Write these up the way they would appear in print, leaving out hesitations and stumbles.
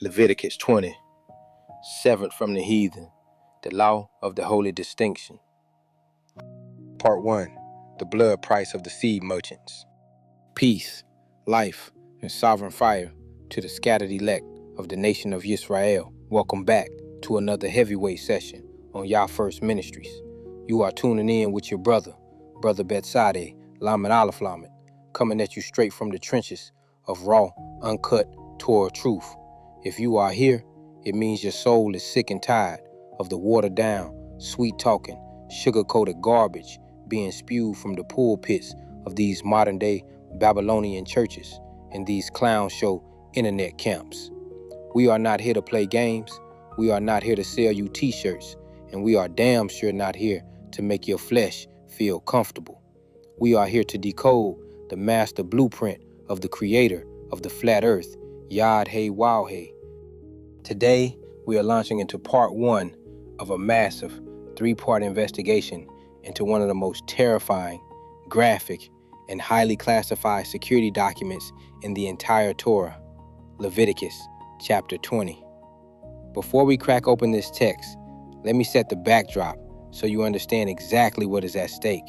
Leviticus 20, severed from the heathen, the law of the holy distinction. Part 1, the blood price of the seed merchants. Peace, life, and sovereign fire to the scattered elect of the nation of Israel. Welcome back to another heavyweight session on Yah First Ministries. You are tuning in with your brother Bethsade, Lamed Aleph Lamed, coming at you straight from the trenches of raw, uncut Torah truth. If you are here, it means your soul is sick and tired of the watered down, sweet-talking, sugar-coated garbage being spewed from the pulpits of these modern-day Babylonian churches and these clown show internet camps. We are not here to play games. We are not here to sell you t-shirts, and we are damn sure not here to make your flesh feel comfortable. We are here to decode the master blueprint of the creator of the flat earth, Yad Hey Wow Hey. Today, we are launching into part 1 of a massive 3-part investigation into one of the most terrifying, graphic, and highly classified security documents in the entire Torah, Leviticus chapter 20. Before we crack open this text, let me set the backdrop so you understand exactly what is at stake.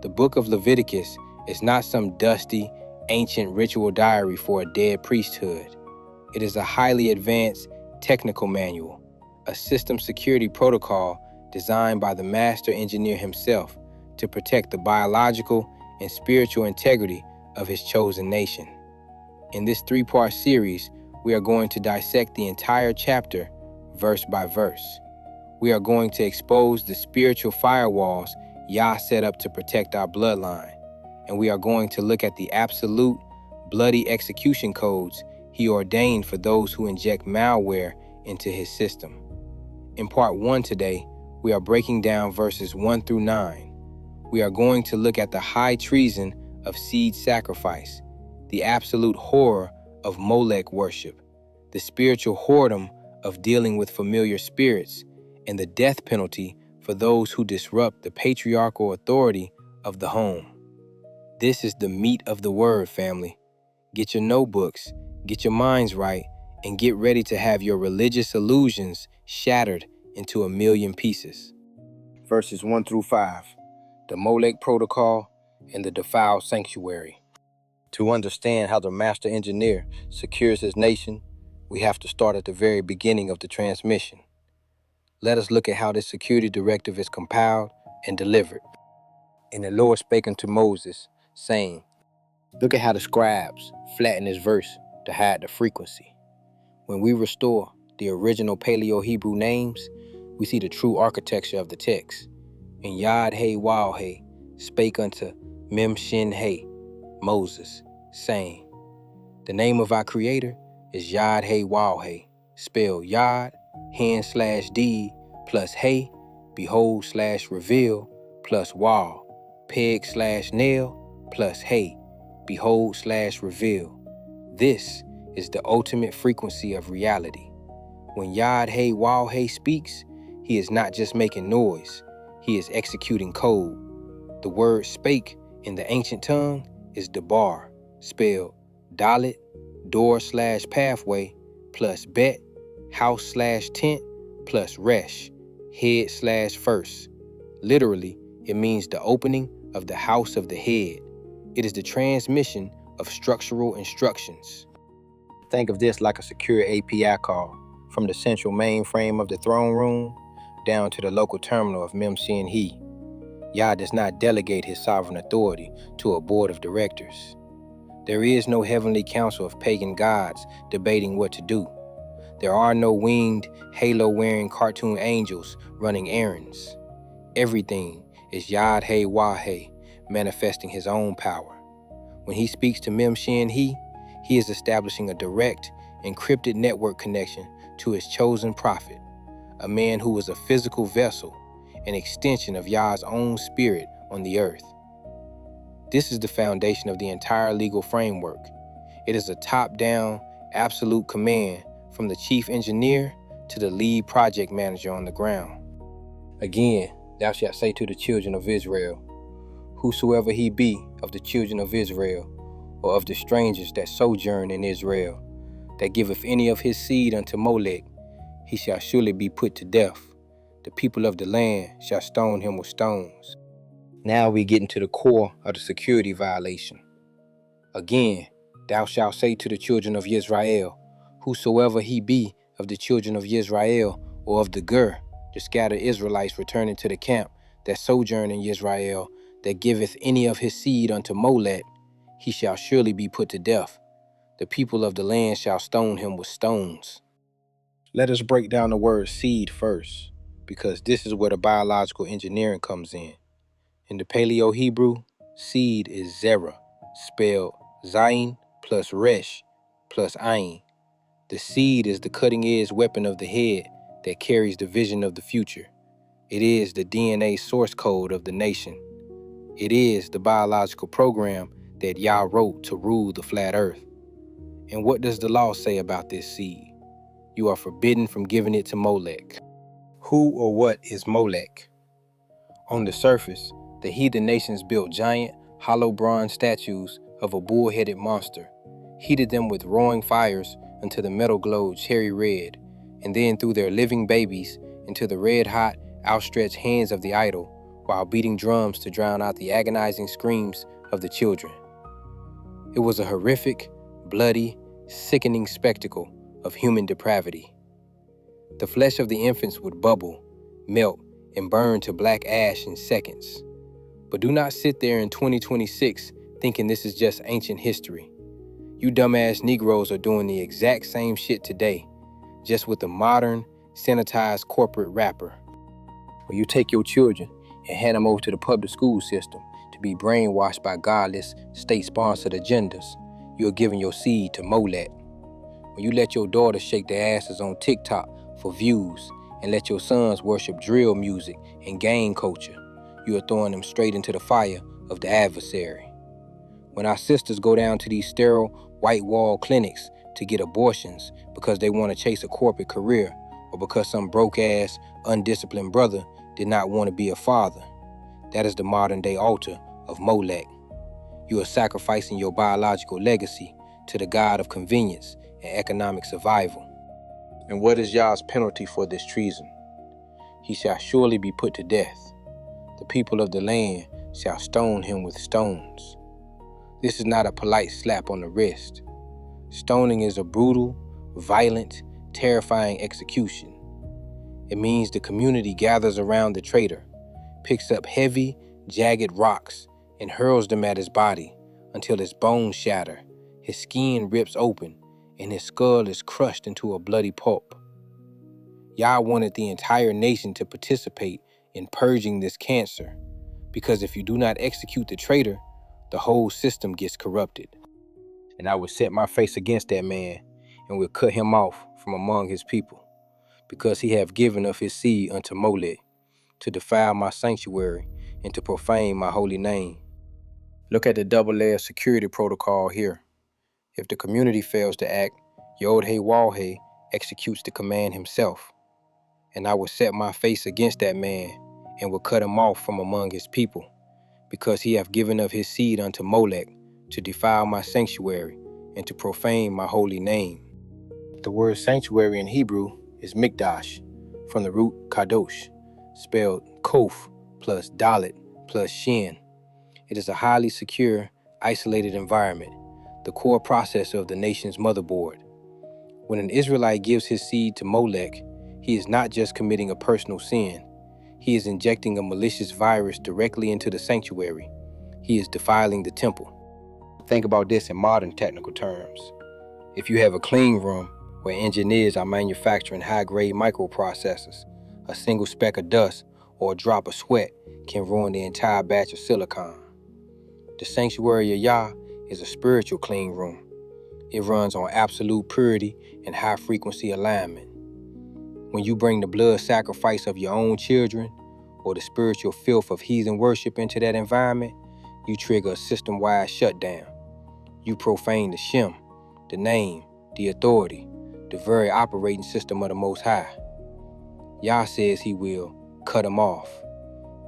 The book of Leviticus is not some dusty, ancient ritual diary for a dead priesthood. It is a highly advanced technical manual, a system security protocol designed by the master engineer himself to protect the biological and spiritual integrity of his chosen nation. In this 3-part series, we are going to dissect the entire chapter verse by verse. We are going to expose the spiritual firewalls Yah set up to protect our bloodline, and we are going to look at the absolute, bloody execution codes he ordained for those who inject malware into his system. In part 1 today, we are breaking down verses 1 through 9. We are going to look at the high treason of seed sacrifice, the absolute horror of Molech worship, the spiritual whoredom of dealing with familiar spirits, and the death penalty for those who disrupt the patriarchal authority of the home. This is the meat of the word, family. Get your notebooks, get your minds right, and get ready to have your religious illusions shattered into a million pieces. Verses 1 through 5, the Molech protocol and the defiled sanctuary. To understand how the master engineer secures his nation, we have to start at the very beginning of the transmission. Let us look at how this security directive is compiled and delivered. And the Lord spake unto Moses, saying, look at how the scribes flatten this verse to hide the frequency. When we restore the original Paleo-Hebrew names, we see the true architecture of the text. And Yad Hey Wow Hey spake unto Mem Shin Hey, Moses, saying, the name of our Creator is Yad Hey Wow Hey, spelled Yad, hand/deed, plus Hey, behold / reveal, plus Wow, peg/nail, plus Hey, behold / reveal. This is the ultimate frequency of reality. When Yad Hey Wow Hey speaks, he is not just making noise, he is executing code. The word spake in the ancient tongue is debar, spelled dalit, door/pathway, plus bet, house/tent, plus resh, head/first. Literally, it means the opening of the house of the head. It is the transmission of structural instructions. Think of this like a secure API call from the central mainframe of the throne room down to the local terminal of Mem Shin He. Yah does not delegate his sovereign authority to a board of directors. There is no heavenly council of pagan gods debating what to do. There are no winged, halo-wearing cartoon angels running errands. Everything is Yad Hey Wah Hey, manifesting his own power. When he speaks to Mem Shin He is establishing a direct, encrypted network connection to his chosen prophet, a man who is a physical vessel, an extension of Yah's own spirit on the earth. This is the foundation of the entire legal framework. It is a top-down, absolute command from the chief engineer to the lead project manager on the ground. Again, thou shalt say to the children of Israel, whosoever he be of the children of Israel, or of the strangers that sojourn in Israel, that giveth any of his seed unto Molech, he shall surely be put to death. The people of the land shall stone him with stones. Now we get into the core of the security violation. Again, thou shalt say to the children of Israel, whosoever he be of the children of Israel, or of the Gur, the scattered Israelites returning to the camp, that sojourn in Israel, that giveth any of his seed unto Molech, he shall surely be put to death. The people of the land shall stone him with stones. Let us break down the word seed first, because this is where the biological engineering comes in. In the Paleo-Hebrew, seed is zera, spelled zayin plus resh plus ayin. The seed is the cutting-edge weapon of the head that carries the vision of the future. It is the DNA source code of the nation. It is the biological program that Yah wrote to rule the flat earth. And what does the law say about this seed? You are forbidden from giving it to Molech. Who or what is Molech? On the surface, the heathen nations built giant, hollow bronze statues of a bull-headed monster, heated them with roaring fires until the metal glowed cherry red, and then threw their living babies into the red-hot, outstretched hands of the idol while beating drums to drown out the agonizing screams of the children. It was a horrific, bloody, sickening spectacle of human depravity. The flesh of the infants would bubble, melt, and burn to black ash in seconds. But do not sit there in 2026 thinking this is just ancient history. You dumbass Negroes are doing the exact same shit today, just with a modern, sanitized corporate wrapper. When you take your children and hand them over to the public school system to be brainwashed by godless, state-sponsored agendas, you're giving your seed to Molech. When you let your daughters shake their asses on TikTok for views and let your sons worship drill music and gang culture, you are throwing them straight into the fire of the adversary. When our sisters go down to these sterile, white wall clinics to get abortions because they want to chase a corporate career or because some broke-ass, undisciplined brother did not want to be a father, that is the modern-day altar of Molech. You are sacrificing your biological legacy to the god of convenience and economic survival. And what is Yah's penalty for this treason? He shall surely be put to death. The people of the land shall stone him with stones. This is not a polite slap on the wrist. Stoning is a brutal, violent, terrifying execution. It means the community gathers around the traitor, picks up heavy, jagged rocks, and hurls them at his body until his bones shatter, his skin rips open, and his skull is crushed into a bloody pulp. Yah wanted the entire nation to participate in purging this cancer, because if you do not execute the traitor, the whole system gets corrupted. And I would set my face against that man, and will cut him off from among his people, because he hath given of his seed unto Molech, to defile my sanctuary, and to profane my holy name. Look at the double-layer security protocol here. If the community fails to act, Yod-Heh-Wah-Heh executes the command himself. And I will set my face against that man, and will cut him off from among his people, because he hath given of his seed unto Molech, to defile my sanctuary, and to profane my holy name. The word sanctuary in Hebrew is mikdash, from the root kadosh, spelled kof plus dalet plus shin. It is a highly secure, isolated environment, the core processor of the nation's motherboard. When an Israelite gives his seed to Molech, he is not just committing a personal sin. He is injecting a malicious virus directly into the sanctuary. He is defiling the temple. Think about this in modern technical terms. If you have a clean room where engineers are manufacturing high-grade microprocessors, a single speck of dust or a drop of sweat can ruin the entire batch of silicon. The sanctuary of Yah is a spiritual clean room. It runs on absolute purity and high-frequency alignment. When you bring the blood sacrifice of your own children or the spiritual filth of heathen worship into that environment, you trigger a system-wide shutdown. You profane the Shem, the name, the authority, the very operating system of the Most High. Yah says he will cut them off.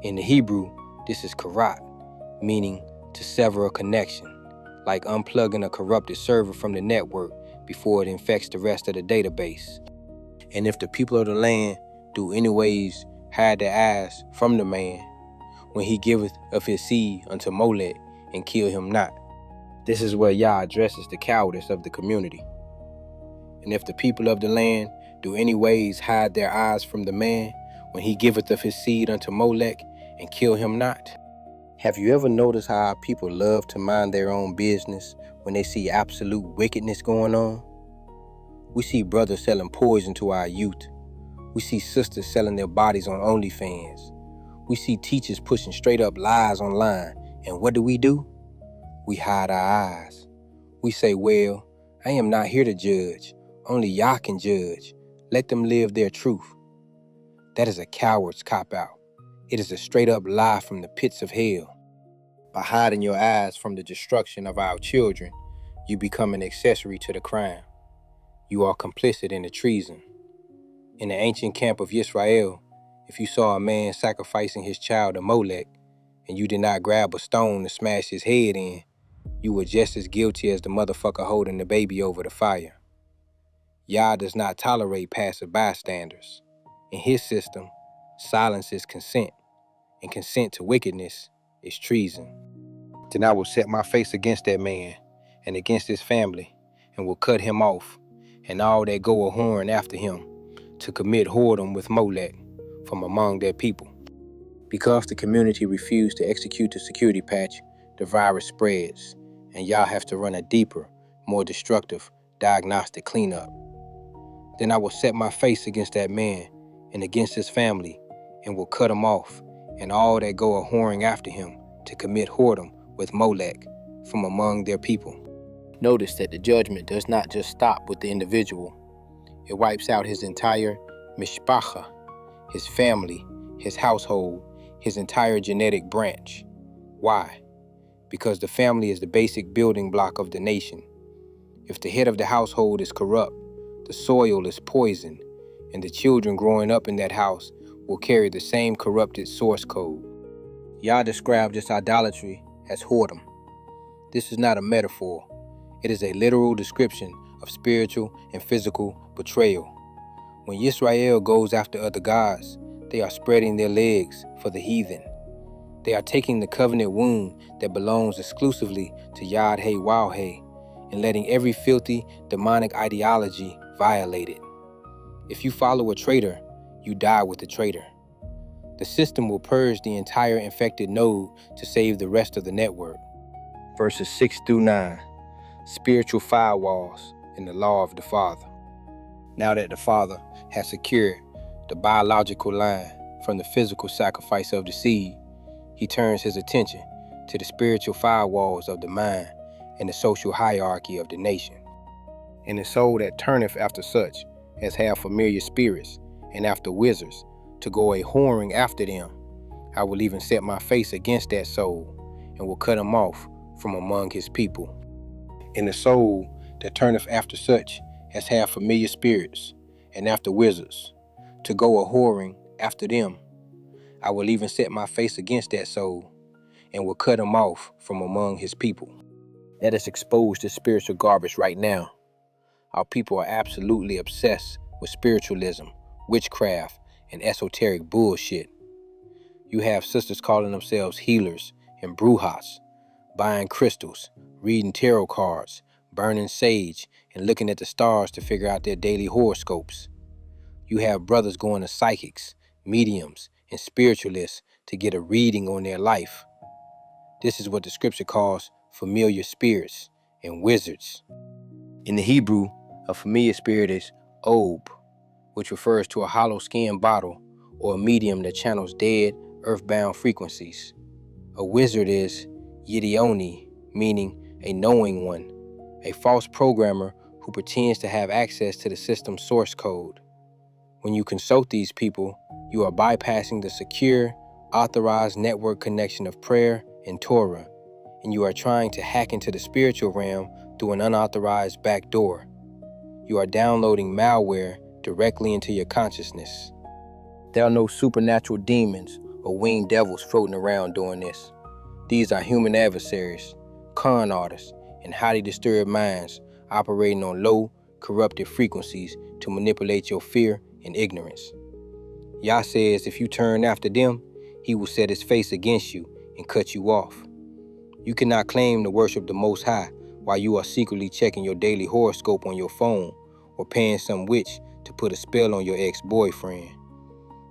In the Hebrew, this is karat, meaning to sever a connection, like unplugging a corrupted server from the network before it infects the rest of the database. And if the people of the land do anyways hide their eyes from the man, when he giveth of his seed unto Molech, and kill him not. This is where Yah addresses the cowardice of the community. And if the people of the land do anyways hide their eyes from the man, when he giveth of his seed unto Molech, and kill him not. Have you ever noticed how our people love to mind their own business when they see absolute wickedness going on? We see brothers selling poison to our youth. We see sisters selling their bodies on OnlyFans. We see teachers pushing straight up lies online. And what do? We hide our eyes. We say, well, I am not here to judge. Only Yah can judge. Let them live their truth. That is a coward's cop-out. It is a straight up lie from the pits of hell. By hiding your eyes from the destruction of our children, you become an accessory to the crime. You are complicit in the treason. In the ancient camp of Israel, if you saw a man sacrificing his child to Molech, and you did not grab a stone to smash his head in, you were just as guilty as the motherfucker holding the baby over the fire. Yah does not tolerate passive bystanders. In his system, silence is consent, and consent to wickedness is treason. Then I will set my face against that man, and against his family, and will cut him off, and all that go a-whoring after him, to commit whoredom with Molech from among their people. Because the community refused to execute the security patch, the virus spreads, and Yah have to run a deeper, more destructive diagnostic cleanup. Then I will set my face against that man and against his family, and will cut him off, and all that go a-whoring after him, to commit whoredom with Molech from among their people. Notice that the judgment does not just stop with the individual. It wipes out his entire mishpacha, his family, his household, his entire genetic branch. Why? Because the family is the basic building block of the nation. If the head of the household is corrupt, the soil is poisoned, and the children growing up in that house will carry the same corrupted source code. Yah described this idolatry as whoredom. This is not a metaphor. It is a literal description of spiritual and physical betrayal. When Israel goes after other gods, they are spreading their legs for the heathen. They are taking the covenant wound that belongs exclusively to Yad-Heh-Waw-Heh and letting every filthy, demonic ideology violate it. If you follow a traitor, you die with the traitor. The system will purge the entire infected node to save the rest of the network. Verses 6-9, spiritual firewalls in the law of the Father. Now that the Father has secured the biological line from the physical sacrifice of the seed, he turns his attention to the spiritual firewalls of the mind and the social hierarchy of the nation. And the soul that turneth after such as have familiar spirits and after wizards to go a-whoring after them, I will even set my face against that soul and will cut him off from among his people. And the soul that turneth after such as have familiar spirits and after wizards to go a-whoring after them, I will even set my face against that soul and will cut him off from among his people. Let us expose this spiritual garbage right now. Our people are absolutely obsessed with spiritualism, witchcraft, and esoteric bullshit. You have sisters calling themselves healers and brujas, buying crystals, reading tarot cards, burning sage, and looking at the stars to figure out their daily horoscopes. You have brothers going to psychics, mediums, and spiritualists to get a reading on their life. This is what the scripture calls familiar spirits and wizards. In the Hebrew, a familiar spirit is ob, which refers to a hollow skin bottle or a medium that channels dead, earthbound frequencies. A wizard is Yidioni, meaning a knowing one, a false programmer who pretends to have access to the system's source code. When you consult these people, you are bypassing the secure, authorized network connection of prayer and Torah, and you are trying to hack into the spiritual realm through an unauthorized back door. You are downloading malware directly into your consciousness. There are no supernatural demons or winged devils floating around doing this. These are human adversaries, con artists, and highly disturbed minds operating on low, corrupted frequencies to manipulate your fear and ignorance. Yah says if you turn after them, he will set his face against you and cut you off. You cannot claim to worship the Most High while you are secretly checking your daily horoscope on your phone or paying some witch to put a spell on your ex-boyfriend.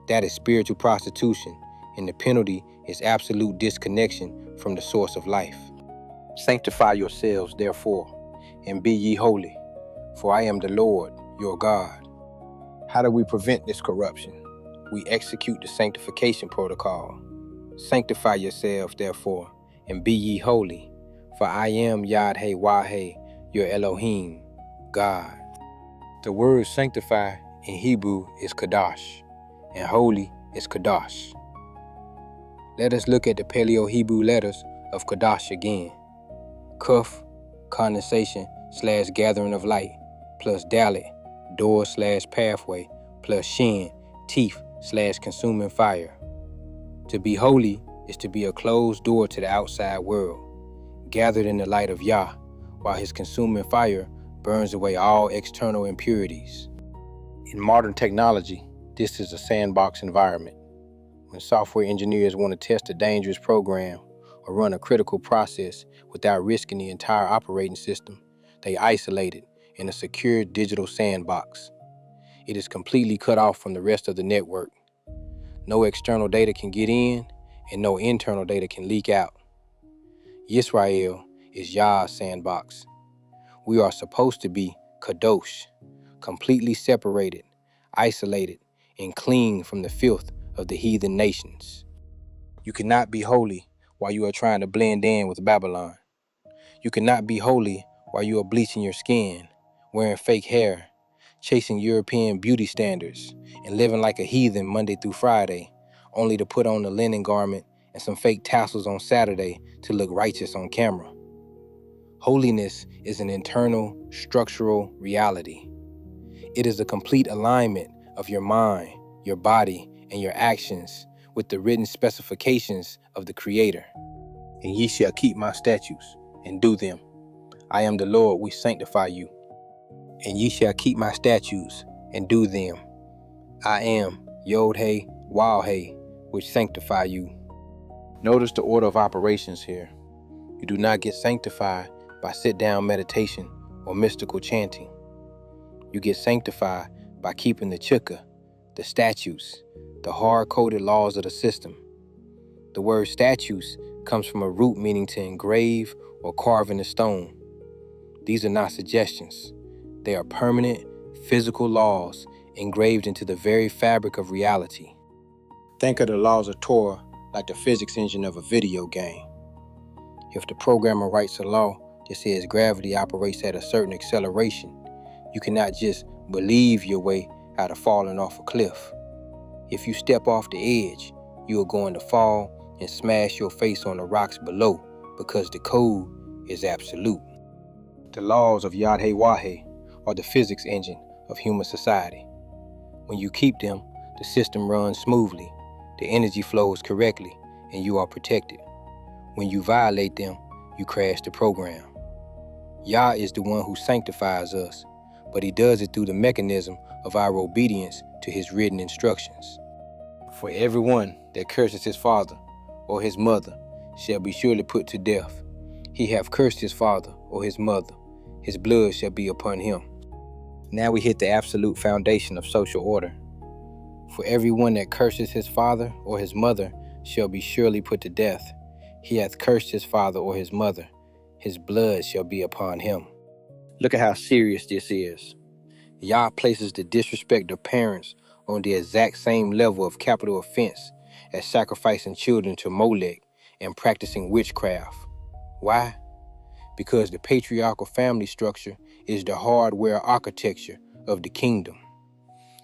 That is spiritual prostitution, and the penalty is absolute disconnection from the source of life. Sanctify yourselves, therefore, and be ye holy, for I am the Lord, your God. How do we prevent this corruption? We execute the sanctification protocol. Sanctify yourselves, therefore, and be ye holy, for I am Yad-Heh-Wah-Heh, your Elohim, God. The word sanctify in Hebrew is Kadash, and holy is Kadash. Let us look at the Paleo-Hebrew letters of Kadash again. Kuf, condensation / gathering of light, plus Dalet, door / pathway, plus Shin, teeth / consuming fire. To be holy is to be a closed door to the outside world, gathered in the light of Yah, while his consuming fire burns away all external impurities. In modern technology, this is a sandbox environment. When software engineers want to test a dangerous program or run a critical process without risking the entire operating system, they isolate it in a secure digital sandbox. It is completely cut off from the rest of the network. No external data can get in, and no internal data can leak out. Yisrael is Yah's sandbox. We are supposed to be kadosh, completely separated, isolated, and clean from the filth of the heathen nations. You cannot be holy while you are trying to blend in with Babylon. You cannot be holy while you are bleaching your skin, wearing fake hair, chasing European beauty standards, and living like a heathen Monday through Friday, only to put on a linen garment and some fake tassels on Saturday to look righteous on camera. Holiness is an internal, structural reality. It is a complete alignment of your mind, your body, and your actions with the written specifications of the Creator. And ye shall keep my statutes and do them. I am the Lord, we sanctify you. And ye shall keep my statutes and do them. I am Yod-Heh-Wah-Heh, which sanctify you. Notice the order of operations here. You do not get sanctified by sit-down meditation or mystical chanting. You get sanctified by keeping the chukkah, the statutes, the hard-coded laws of the system. The word statutes comes from a root meaning to engrave or carve in a stone. These are not suggestions. They are permanent, physical laws engraved into the very fabric of reality. Think of the laws of Torah like the physics engine of a video game. If the programmer writes a law that says gravity operates at a certain acceleration, you cannot just believe your way out of falling off a cliff. If you step off the edge, you are going to fall and smash your face on the rocks below because the code is absolute. The laws of Yad-Heh-Wah-Heh are the physics engine of human society. When you keep them, the system runs smoothly, the energy flows correctly, and you are protected. When you violate them, you crash the program. Yah is the one who sanctifies us, but he does it through the mechanism of our obedience to his written instructions. For everyone that curses his father or his mother shall be surely put to death. He hath cursed his father or his mother, his blood shall be upon him. Now we hit the absolute foundation of social order. For everyone that curses his father or his mother shall be surely put to death. He hath cursed his father or his mother, his blood shall be upon him. Look at how serious this is. Yah places the disrespect of parents on the exact same level of capital offense as sacrificing children to Molech and practicing witchcraft. Why? Because the patriarchal family structure is the hardware architecture of the kingdom.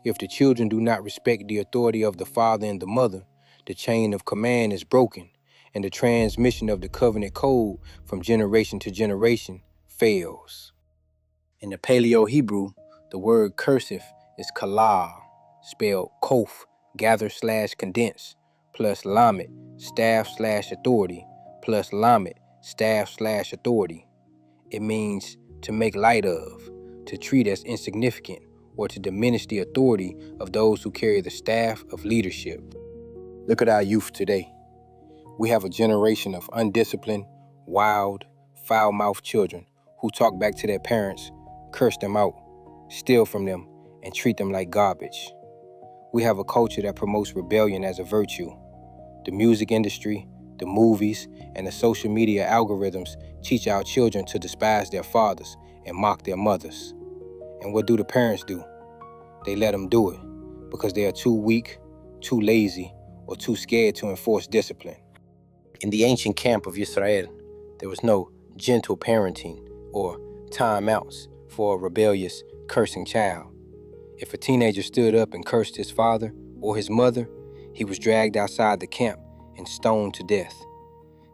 If the children do not respect the authority of the father and the mother, the chain of command is broken, and the transmission of the covenant code from generation to generation fails. In the Paleo-Hebrew, the word cursive is kalal, spelled kof, gather / condense, plus lamet, staff / authority, plus lamet, staff / authority. It means to make light of, to treat as insignificant or to diminish the authority of those who carry the staff of leadership. Look at our youth today. We have a generation of undisciplined, wild, foul-mouthed children who talk back to their parents, curse them out, steal from them, and treat them like garbage. We have a culture that promotes rebellion as a virtue. The music industry, the movies, and the social media algorithms teach our children to despise their fathers and mock their mothers. And what do the parents do? They let them do it because they are too weak, too lazy, or too scared to enforce discipline. In the ancient camp of Israel, there was no gentle parenting or timeouts for a rebellious, cursing child. If a teenager stood up and cursed his father or his mother, he was dragged outside the camp and stoned to death.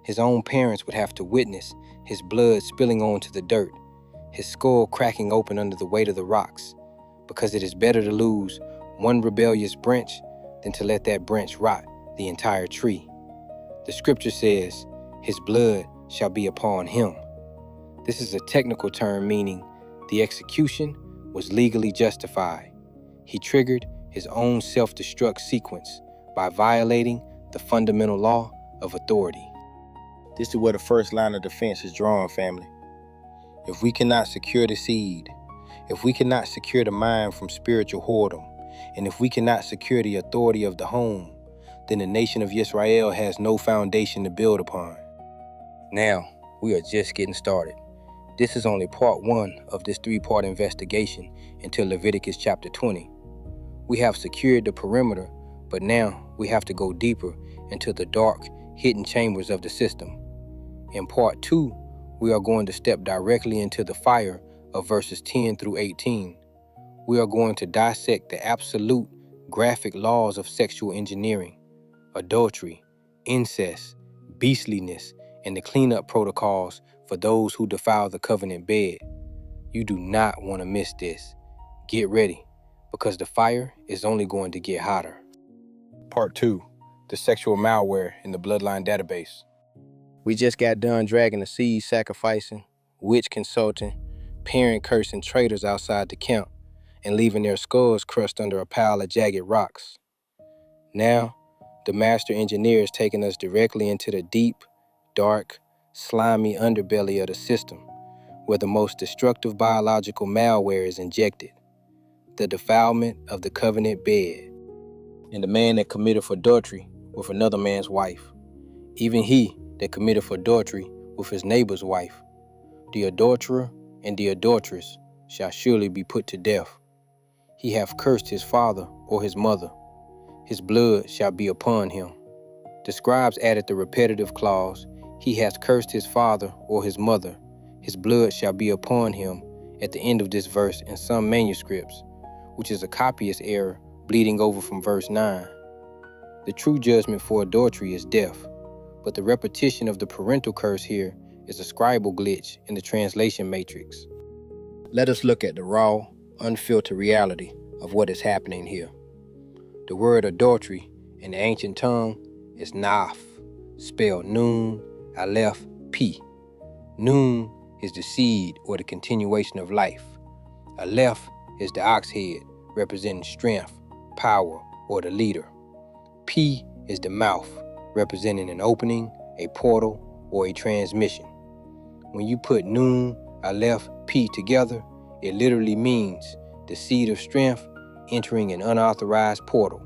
His own parents would have to witness his blood spilling onto the dirt, his skull cracking open under the weight of the rocks, because it is better to lose one rebellious branch than to let that branch rot the entire tree. The scripture says, his blood shall be upon him. This is a technical term meaning the execution was legally justified. He triggered his own self-destruct sequence by violating the fundamental law of authority. This is where the first line of defense is drawn, family. If we cannot secure the seed, if we cannot secure the mind from spiritual whoredom, and if we cannot secure the authority of the home, then the nation of Israel has no foundation to build upon. Now, we are just getting started. This is only part 1 of this 3-part investigation into Leviticus chapter 20. We have secured the perimeter, but now we have to go deeper into the dark, hidden chambers of the system. In part 2, we are going to step directly into the fire of verses 10 through 18. We are going to dissect the absolute, graphic laws of sexual engineering, adultery, incest, beastliness, and the cleanup protocols for those who defile the covenant bed. You do not want to miss this. Get ready, because the fire is only going to get hotter. Part 2, the sexual malware in the bloodline database. We just got done dragging the seed sacrificing, witch consulting, parent cursing traitors outside the camp and leaving their skulls crushed under a pile of jagged rocks. Now, the master engineer is taking us directly into the deep, dark, slimy underbelly of the system, where the most destructive biological malware is injected, the defilement of the covenant bed, and the man that committed adultery with another man's wife, even he that committed adultery with his neighbor's wife. The adulterer and the adulteress shall surely be put to death. He hath cursed his father or his mother. His blood shall be upon him. The scribes added the repetitive clause, he hath cursed his father or his mother. His blood shall be upon him at the end of this verse in some manuscripts, which is a copyist error bleeding over from verse 9. The true judgment for adultery is death, but the repetition of the parental curse here is a scribal glitch in the translation matrix. Let us look at the raw, unfiltered reality of what is happening here. The word adultery in the ancient tongue is naf, spelled nun, aleph, p. Nun is the seed or the continuation of life. Aleph is the ox head, representing strength, power, or the leader. P is the mouth, representing an opening, a portal, or a transmission. When you put nun, aleph, p together, it literally means the seed of strength entering an unauthorized portal.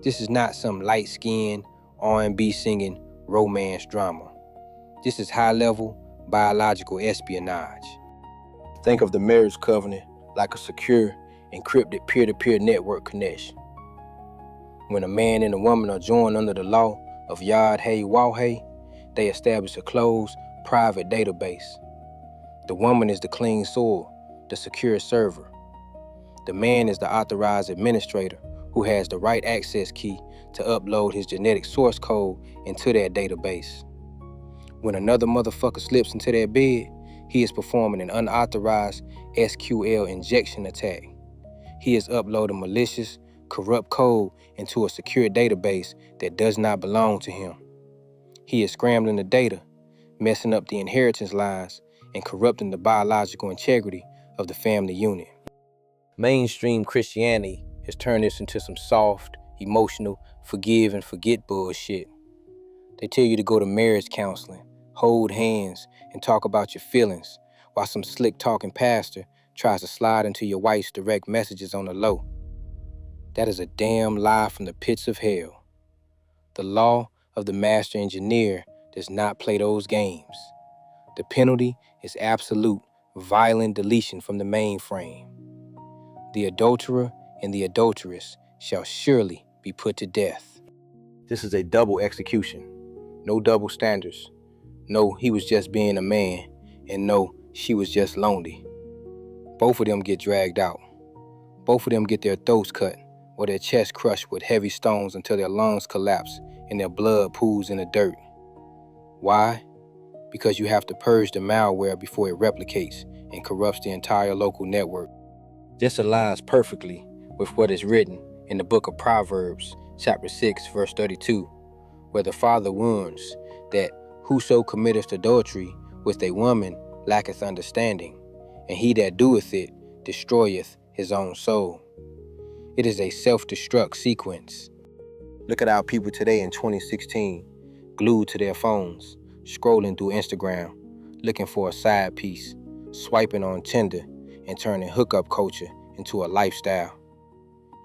This is not some light-skinned, R&B singing romance drama. This is high-level biological espionage. Think of the marriage covenant like a secure, encrypted peer-to-peer network connection. When a man and a woman are joined under the law of Yad-Hey-Wah-Hey, they establish a closed, private database. The woman is the clean soil, the secure server. The man is the authorized administrator who has the right access key to upload his genetic source code into that database. When another motherfucker slips into that bed, he is performing an unauthorized SQL injection attack. He is uploading malicious, corrupt code into a secure database that does not belong to him. He is scrambling the data, messing up the inheritance lines, and corrupting the biological integrity of the family unit. Mainstream Christianity has turned this into some soft, emotional, forgive and forget bullshit. They tell you to go to marriage counseling, hold hands, and talk about your feelings, while some slick talking pastor tries to slide into your wife's direct messages on the low. That is a damn lie from the pits of hell. The law of the master engineer does not play those games. The penalty is absolute, violent deletion from the mainframe. The adulterer and the adulteress shall surely be put to death. This is a double execution. No double standards. No, he was just being a man, and no, she was just lonely. Both of them get dragged out. Both of them get their throats cut or their chests crushed with heavy stones until their lungs collapse and their blood pools in the dirt. Why? Because you have to purge the malware before it replicates and corrupts the entire local network. This aligns perfectly with what is written in the book of Proverbs, chapter 6, verse 32, where the Father warns that whoso committeth adultery with a woman lacketh understanding, and he that doeth it destroyeth his own soul. It is a self-destruct sequence. Look at our people today in 2016, glued to their phones, scrolling through Instagram, looking for a side piece, swiping on Tinder, and turning hookup culture into a lifestyle.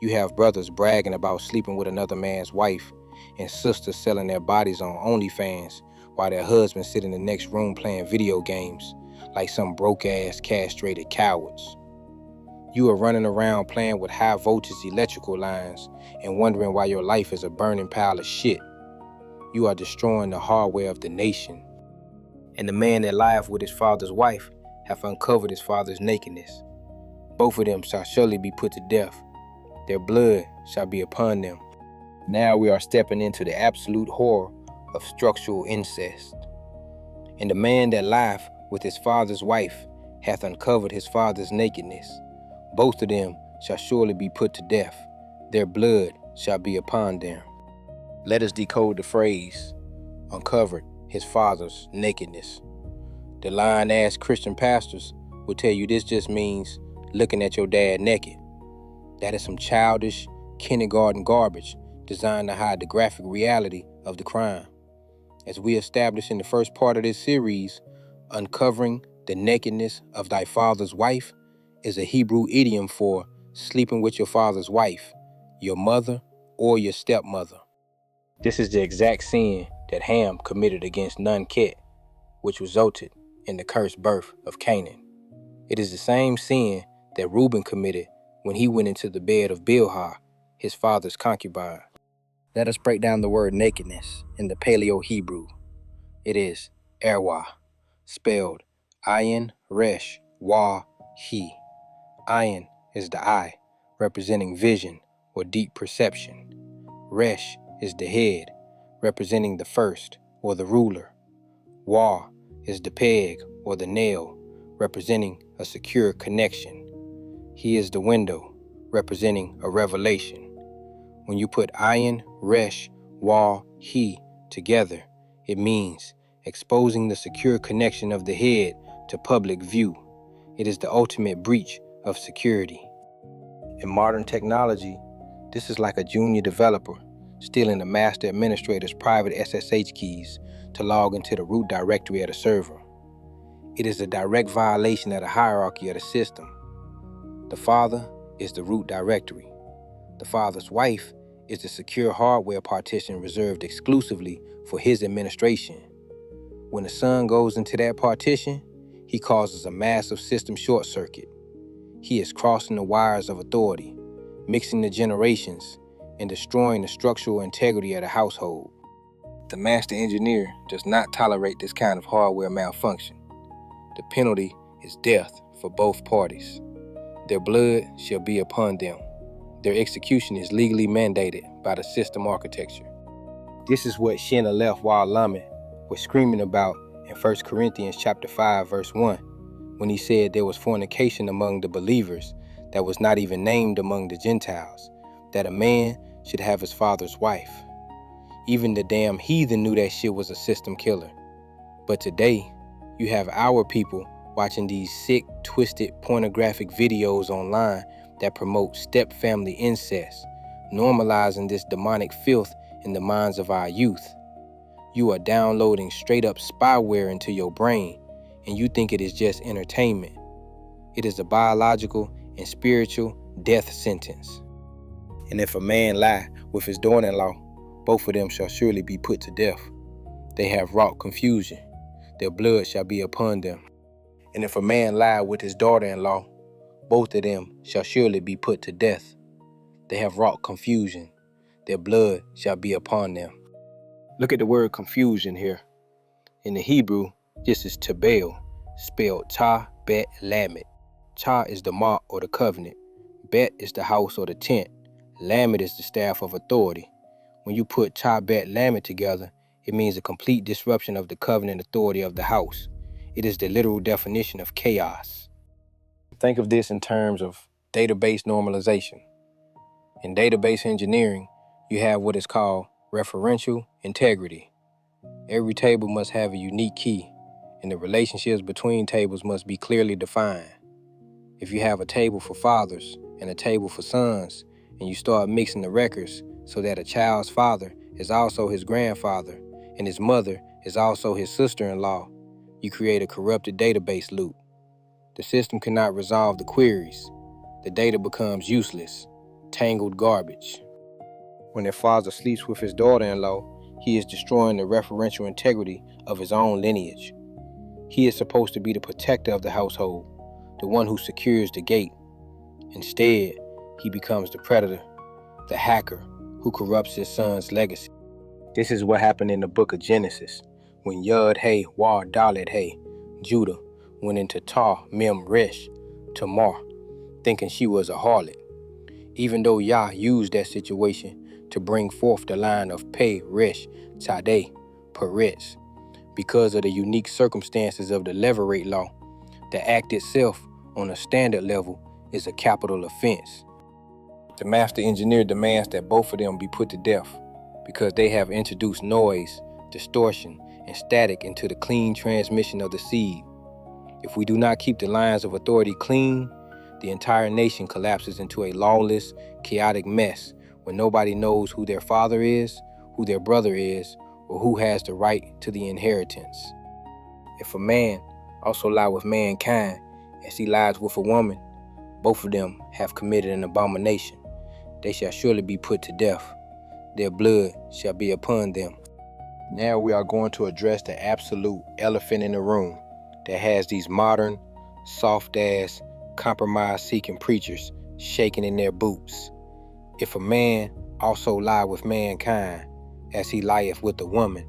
You have brothers bragging about sleeping with another man's wife, and sisters selling their bodies on OnlyFans while their husbands sit in the next room playing video games like some broke-ass castrated cowards. You are running around playing with high-voltage electrical lines and wondering why your life is a burning pile of shit. You are destroying the hardware of the nation. And the man that lieth with his father's wife hath uncovered his father's nakedness. Both of them shall surely be put to death. Their blood shall be upon them. Now we are stepping into the absolute horror of structural incest. And the man that lieth with his father's wife hath uncovered his father's nakedness. Both of them shall surely be put to death. Their blood shall be upon them. Let us decode the phrase, uncovered his father's nakedness. The lying-ass Christian pastors will tell you this just means looking at your dad naked. That is some childish kindergarten garbage designed to hide the graphic reality of the crime. As we established in the first part of this series, uncovering the nakedness of thy father's wife is a Hebrew idiom for sleeping with your father's wife, your mother, or your stepmother. This is the exact sin that Ham committed against Nun-Ket, which resulted in the cursed birth of Canaan. It is the same sin that Reuben committed when he went into the bed of Bilhah, his father's concubine. Let us break down the word nakedness in the Paleo-Hebrew. It is erwa, spelled ayin, resh, wa, he. Ayin is the eye, representing vision or deep perception. Resh is the head, representing the first or the ruler. Wa is the peg or the nail, representing a secure connection. He is the window, representing a revelation. When you put ayin, resh, wa, he together, it means exposing the secure connection of the head to public view. It is the ultimate breach of security. In modern technology, this is like a junior developer stealing the master administrator's private SSH keys to log into the root directory of the server. It is a direct violation of the hierarchy of the system. The father is the root directory. The father's wife is the secure hardware partition reserved exclusively for his administration. When the son goes into that partition, he causes a massive system short circuit. He is crossing the wires of authority, mixing the generations, and destroying the structural integrity of the household. The master engineer does not tolerate this kind of hardware malfunction. The penalty is death for both parties. Their blood shall be upon them. Their execution is legally mandated by the system architecture. This is what Shin Aleph Wa Lamed was screaming about in 1 Corinthians chapter 5, verse 1, when he said there was fornication among the believers that was not even named among the Gentiles, that a man should have his father's wife. Even the damn heathen knew that shit was a system killer. But today, you have our people watching these sick, twisted, pornographic videos online that promote step-family incest, normalizing this demonic filth in the minds of our youth. You are downloading straight-up spyware into your brain, and you think it is just entertainment. It is a biological and spiritual death sentence. And if a man lie with his daughter-in-law, both of them shall surely be put to death. They have wrought confusion. Their blood shall be upon them. And if a man lie with his daughter-in-law, both of them shall surely be put to death. They have wrought confusion. Their blood shall be upon them. Look at the word confusion here. In the Hebrew, this is tabel, spelled ta, bet, lamed. Ta is the mark or the covenant. Bet is the house or the tent. Lamed is the staff of authority. When you put ta, bet, lamed together, it means a complete disruption of the covenant authority of the house. It is the literal definition of chaos. Think of this in terms of database normalization. In database engineering, you have what is called referential integrity. Every table must have a unique key, and the relationships between tables must be clearly defined. If you have a table for fathers and a table for sons, and you start mixing the records so that a child's father is also his grandfather and his mother is also his sister-in-law, you create a corrupted database loop. The system cannot resolve the queries. The data becomes useless, tangled garbage. When a father sleeps with his daughter-in-law, he is destroying the referential integrity of his own lineage. He is supposed to be the protector of the household, the one who secures the gate. Instead, he becomes the predator, the hacker who corrupts his son's legacy. This is what happened in the book of Genesis, when Yud-Hey, Wah-Dalet-Hey, Judah, went into Tar, Mem, Resh, Tamar, thinking she was a harlot. Even though Yah used that situation to bring forth the line of Pei, Resh, Tadeh, Peretz, because of the unique circumstances of the Levirate law, the act itself on a standard level is a capital offense. The master engineer demands that both of them be put to death because they have introduced noise, distortion, and static into the clean transmission of the seed. If we do not keep the lines of authority clean, the entire nation collapses into a lawless, chaotic mess where nobody knows who their father is, who their brother is, or who has the right to the inheritance. If a man also lie with mankind as he lies with a woman, both of them have committed an abomination. They shall surely be put to death. Their blood shall be upon them. Now we are going to address the absolute elephant in the room that has these modern, soft-ass, compromise-seeking preachers shaking in their boots. If a man also lie with mankind as he lieth with a woman,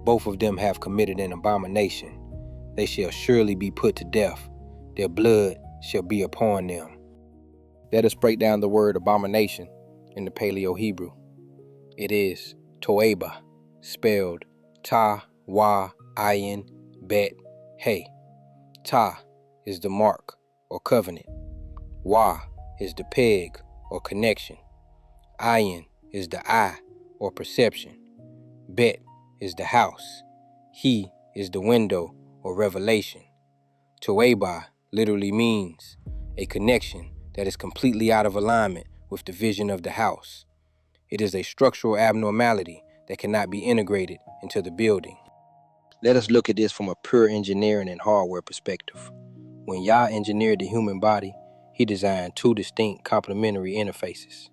both of them have committed an abomination. They shall surely be put to death. Their blood shall be upon them. Let us break down the word abomination in the Paleo-Hebrew. It is toeba, spelled ta, wa, ayin, bet, hey. Ta is the mark or covenant. Wa is the peg or connection. Ayin is the eye or perception. Bet is the house. He is the window or revelation. Toeba literally means a connection that is completely out of alignment with the vision of the house. It is a structural abnormality that cannot be integrated into the building. Let us look at this from a pure engineering and hardware perspective. When Yah engineered the human body, he designed two distinct complementary interfaces.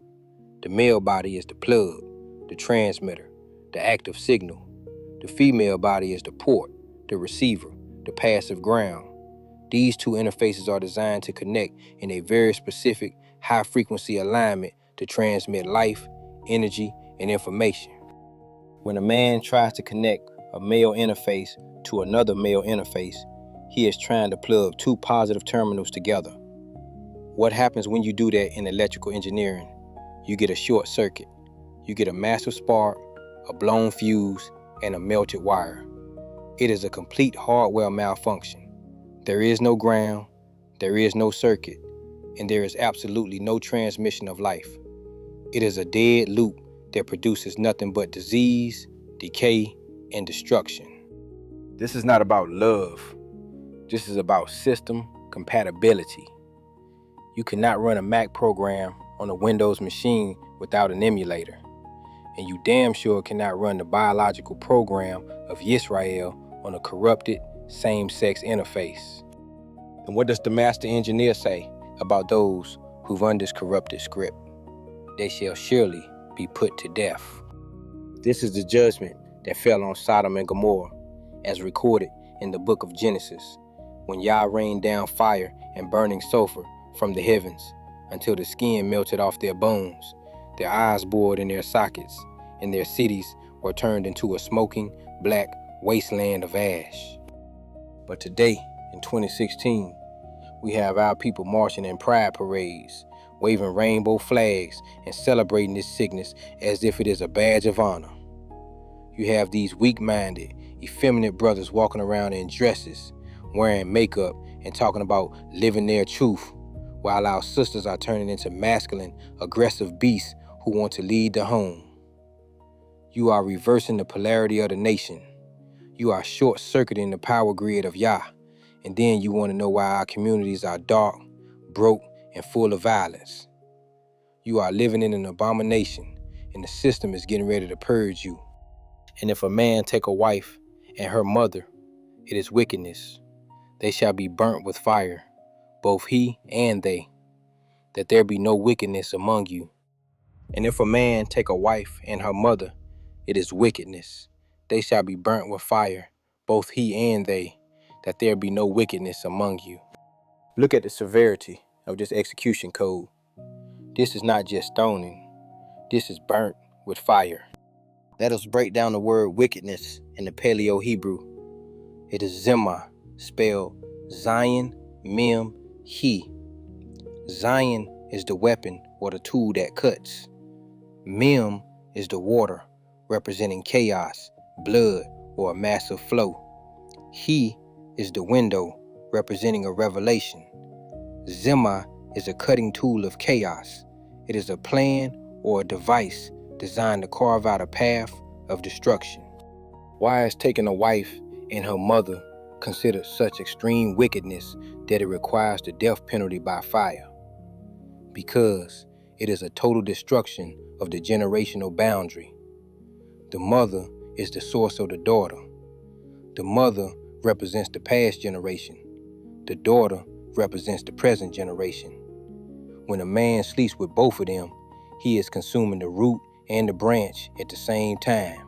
The male body is the plug, the transmitter, the active signal. The female body is the port, the receiver, the passive ground. These two interfaces are designed to connect in a very specific high-frequency alignment to transmit life, energy, and information. When a man tries to connect a male interface to another male interface, he is trying to plug two positive terminals together. What happens when you do that in electrical engineering? You get a short circuit. You get a massive spark, a blown fuse, and a melted wire. It is a complete hardware malfunction. There is no ground, there is no circuit, and there is absolutely no transmission of life. It is a dead loop that produces nothing but disease, decay, and destruction. This is not about love. This is about system compatibility. You cannot run a Mac program on a Windows machine without an emulator. And you damn sure cannot run the biological program of Yisrael on a corrupted same-sex interface. And what does the master engineer say about those who run this corrupted script? They shall surely be put to death. This is the judgment that fell on Sodom and Gomorrah, as recorded in the book of Genesis, when Yah rained down fire and burning sulfur from the heavens until the skin melted off their bones, their eyes bored in their sockets, and their cities were turned into a smoking, black wasteland of ash. But today, in 2016, we have our people marching in pride parades, waving rainbow flags and celebrating this sickness as if it is a badge of honor. You have these weak-minded, effeminate brothers walking around in dresses, wearing makeup, and talking about living their truth, while our sisters are turning into masculine, aggressive beasts who want to lead the home. You are reversing the polarity of the nation. You are short-circuiting the power grid of Yah. And then you want to know why our communities are dark, broke, and full of violence. You are living in an abomination, and the system is getting ready to purge you. And if a man take a wife and her mother, it is wickedness. They shall be burnt with fire, both he and they, that there be no wickedness among you. And if a man take a wife and her mother, it is wickedness. They shall be burnt with fire, both he and they, that there be no wickedness among you. Look at the severity of this execution code. This is not just stoning. This is burnt with fire. Let us break down the word wickedness in the Paleo-Hebrew. It is Zimah, spelled Zion, Mem, He. Zion is the weapon or the tool that cuts. Mem is the water, representing chaos, blood, or a massive flow. He is the window, representing a revelation. Zimah is a cutting tool of chaos. It is a plan or a device designed to carve out a path of destruction. Why is taking a wife and her mother considered such extreme wickedness that it requires the death penalty by fire? Because it is a total destruction of the generational boundary. The mother is the source of the daughter. The mother represents the past generation. The daughter represents the present generation. When a man sleeps with both of them, he is consuming the root and the branch at the same time.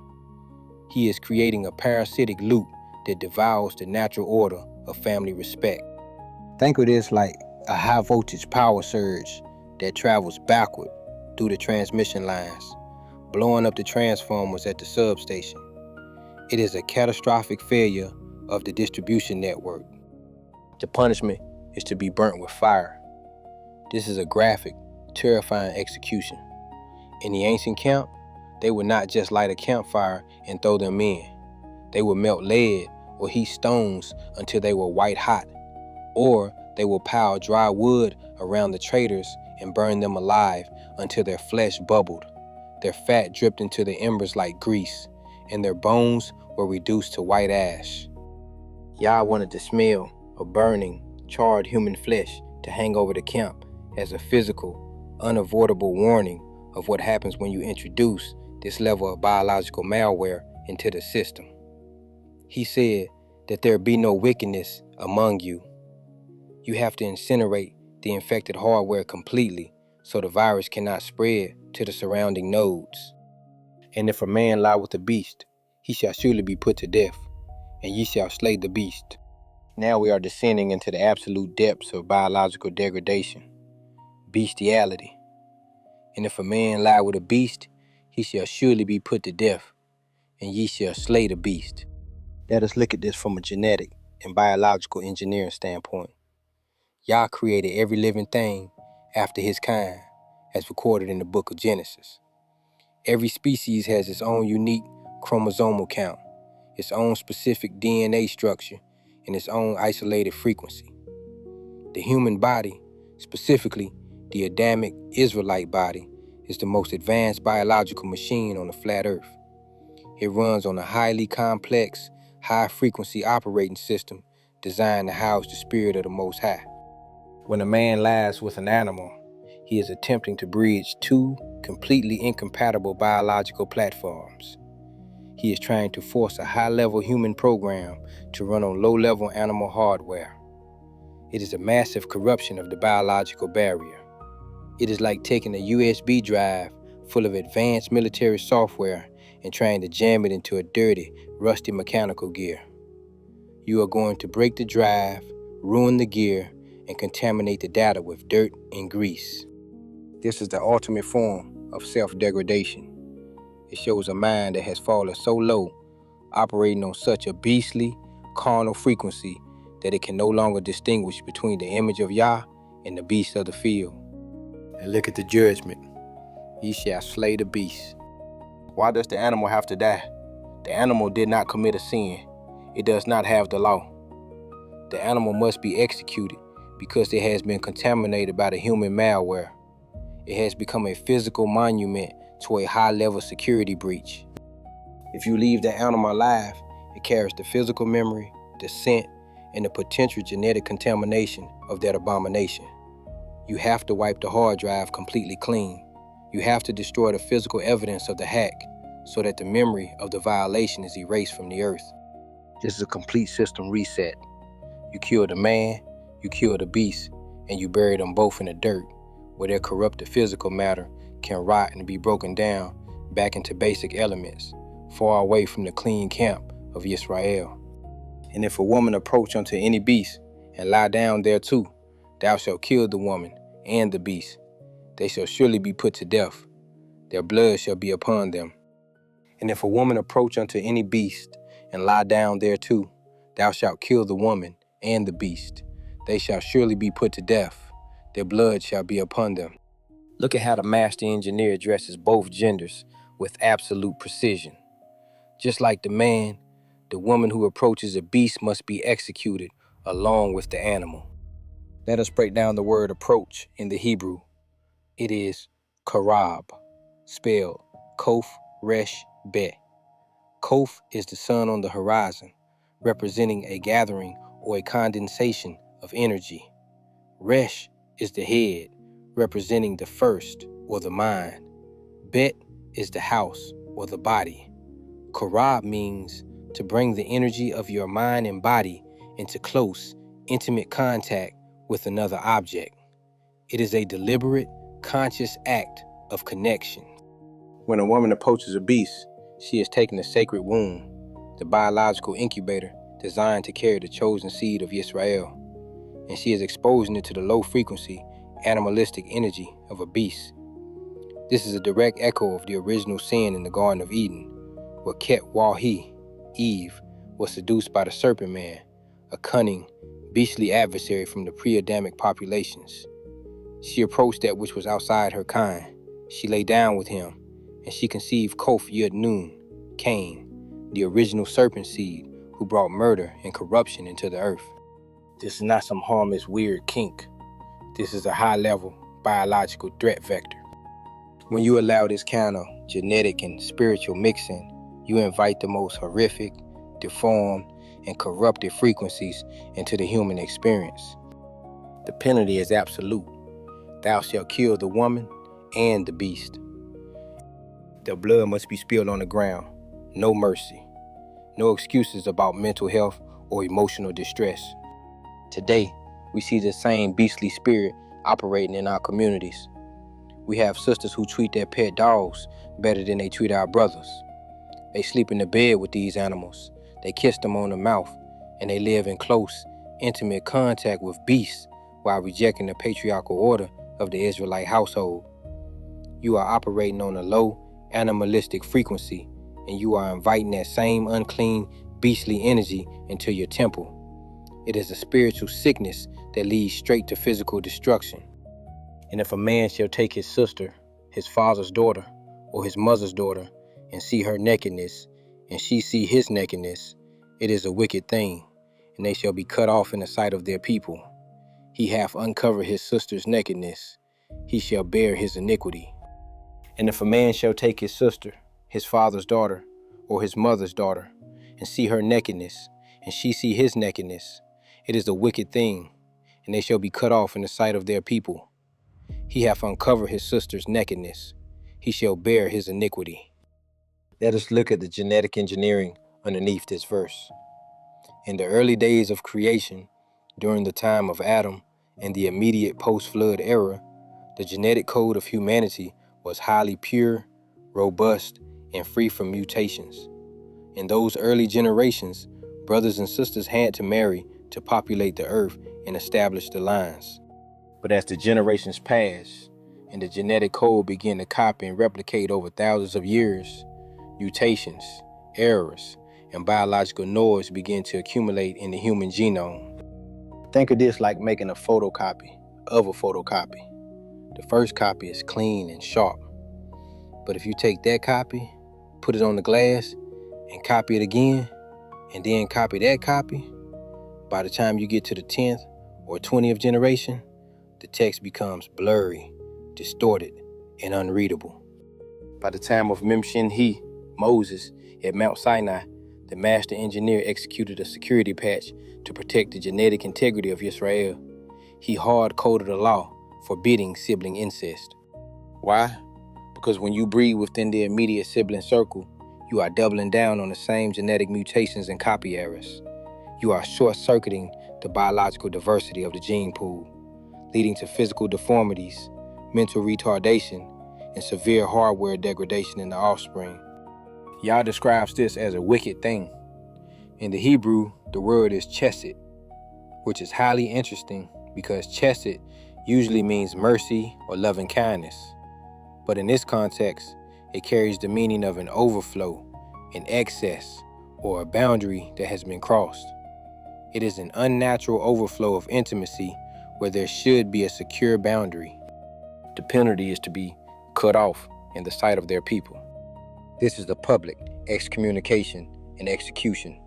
He is creating a parasitic loop that devours the natural order of family respect. Think of this like a high voltage power surge that travels backward through the transmission lines, blowing up the transformers at the substation. It is a catastrophic failure of the distribution network. The punishment is to be burnt with fire. This is a graphic, terrifying execution. In the ancient camp, they would not just light a campfire and throw them in. They would melt lead or heat stones until they were white hot, or they would pile dry wood around the traitors and burn them alive until their flesh bubbled. Their fat dripped into the embers like grease, and their bones were reduced to white ash. Yah wanted the smell of burning, charred human flesh to hang over the camp as a physical, unavoidable warning of what happens when you introduce this level of biological malware into the system. He said that there be no wickedness among you. You have to incinerate the infected hardware completely so the virus cannot spread to the surrounding nodes. And if a man lie with a beast, he shall surely be put to death, and ye shall slay the beast. Now we are descending into the absolute depths of biological degradation, bestiality. And if a man lie with a beast, he shall surely be put to death, and ye shall slay the beast. Let us look at this from a genetic and biological engineering standpoint. Yah created every living thing after his kind, as recorded in the book of Genesis. Every species has its own unique chromosomal count, its own specific DNA structure, and its own isolated frequency. The human body, specifically the Adamic Israelite body, is the most advanced biological machine on the flat earth. It runs on a highly complex, high-frequency operating system designed to house the spirit of the Most High. When a man lies with an animal, he is attempting to bridge two completely incompatible biological platforms. He is trying to force a high-level human program to run on low-level animal hardware. It is a massive corruption of the biological barrier. It is like taking a USB drive full of advanced military software and trying to jam it into a dirty, rusty mechanical gear. You are going to break the drive, ruin the gear, and contaminate the data with dirt and grease. This is the ultimate form of self-degradation. It shows a mind that has fallen so low, operating on such a beastly, carnal frequency that it can no longer distinguish between the image of Yah and the beast of the field. And look at the judgment. Ye shall slay the beast. Why does the animal have to die? The animal did not commit a sin. It does not have the law. The animal must be executed because it has been contaminated by the human malware. It has become a physical monument to a high-level security breach. If you leave the animal alive, it carries the physical memory, the scent, and the potential genetic contamination of that abomination. You have to wipe the hard drive completely clean. You have to destroy the physical evidence of the hack so that the memory of the violation is erased from the earth. This is a complete system reset. You kill the man, you kill the beast, and you bury them both in the dirt, where their corrupted physical matter can rot and be broken down back into basic elements, far away from the clean camp of Israel. And if a woman approach unto any beast and lie down thereto, thou shalt kill the woman and the beast. They shall surely be put to death. Their blood shall be upon them. And if a woman approach unto any beast and lie down thereto, thou shalt kill the woman and the beast. They shall surely be put to death. Their blood shall be upon them. Look at how the master engineer addresses both genders with absolute precision. Just like the man, the woman who approaches a beast must be executed along with the animal. Let us break down the word approach in the Hebrew. It is karab, spelled kof resh bet. Kof is the sun on the horizon, representing a gathering or a condensation of energy. Resh is the head, representing the first or the mind. Bet is the house or the body. Karab means to bring the energy of your mind and body into close, intimate contact with another object. It is a deliberate, conscious act of connection. When a woman approaches a beast, she is taking the sacred womb, the biological incubator designed to carry the chosen seed of Israel, and she is exposing it to the low-frequency, animalistic energy of a beast. This is a direct echo of the original sin in the Garden of Eden, where Ket-Wahi, Eve, was seduced by the serpent man, a cunning, beastly adversary from the pre-Adamic populations. She approached that which was outside her kind. She lay down with him, and she conceived Kof Yud Nun, Cain, the original serpent seed who brought murder and corruption into the earth. This is not some harmless weird kink. This is a high-level biological threat vector. When you allow this kind of genetic and spiritual mixing, you invite the most horrific, deformed, and corrupted frequencies into the human experience. The penalty is absolute. Thou shalt kill the woman and the beast. Their blood must be spilled on the ground. No mercy. No excuses about mental health or emotional distress. Today, we see the same beastly spirit operating in our communities. We have sisters who treat their pet dogs better than they treat our brothers. They sleep in the bed with these animals. They kiss them on the mouth, and they live in close, intimate contact with beasts while rejecting the patriarchal order of the Israelite household. You are operating on a low, animalistic frequency, and you are inviting that same unclean, beastly energy into your temple. It is a spiritual sickness that leads straight to physical destruction. And if a man shall take his sister, his father's daughter, or his mother's daughter, and see her nakedness, and she see his nakedness, it is a wicked thing, and they shall be cut off in the sight of their people. He hath uncovered his sister's nakedness, he shall bear his iniquity. And if a man shall take his sister, his father's daughter, or his mother's daughter, and see her nakedness, and she see his nakedness, It is a wicked thing, and they shall be cut off in the sight of their people. He hath uncovered his sister's nakedness. He shall bear his iniquity. Let us look at the genetic engineering underneath this verse. In the early days of creation, during the time of Adam and the immediate post-flood era, the genetic code of humanity was highly pure, robust, and free from mutations. In those early generations, brothers and sisters had to marry to populate the earth and establish the lines. But as the generations passed and the genetic code began to copy and replicate over thousands of years, mutations, errors, and biological noise began to accumulate in the human genome. Think of this like making a photocopy of a photocopy. The first copy is clean and sharp. But if you take that copy, put it on the glass, and copy it again, and then copy that copy, by the time you get to the 10th or 20th generation, the text becomes blurry, distorted, and unreadable. By the time of Memshin-He, Moses, at Mount Sinai, the master engineer executed a security patch to protect the genetic integrity of Israel. He hard-coded a law forbidding sibling incest. Why? Because when you breed within the immediate sibling circle, you are doubling down on the same genetic mutations and copy errors. You are short-circuiting the biological diversity of the gene pool, leading to physical deformities, mental retardation, and severe hardware degradation in the offspring. Yah describes this as a wicked thing. In the Hebrew, the word is chesed, which is highly interesting because chesed usually means mercy or loving kindness. But in this context, it carries the meaning of an overflow, an excess, or a boundary that has been crossed. It is an unnatural overflow of intimacy where there should be a secure boundary. The penalty is to be cut off in the sight of their people. This is the public excommunication and execution.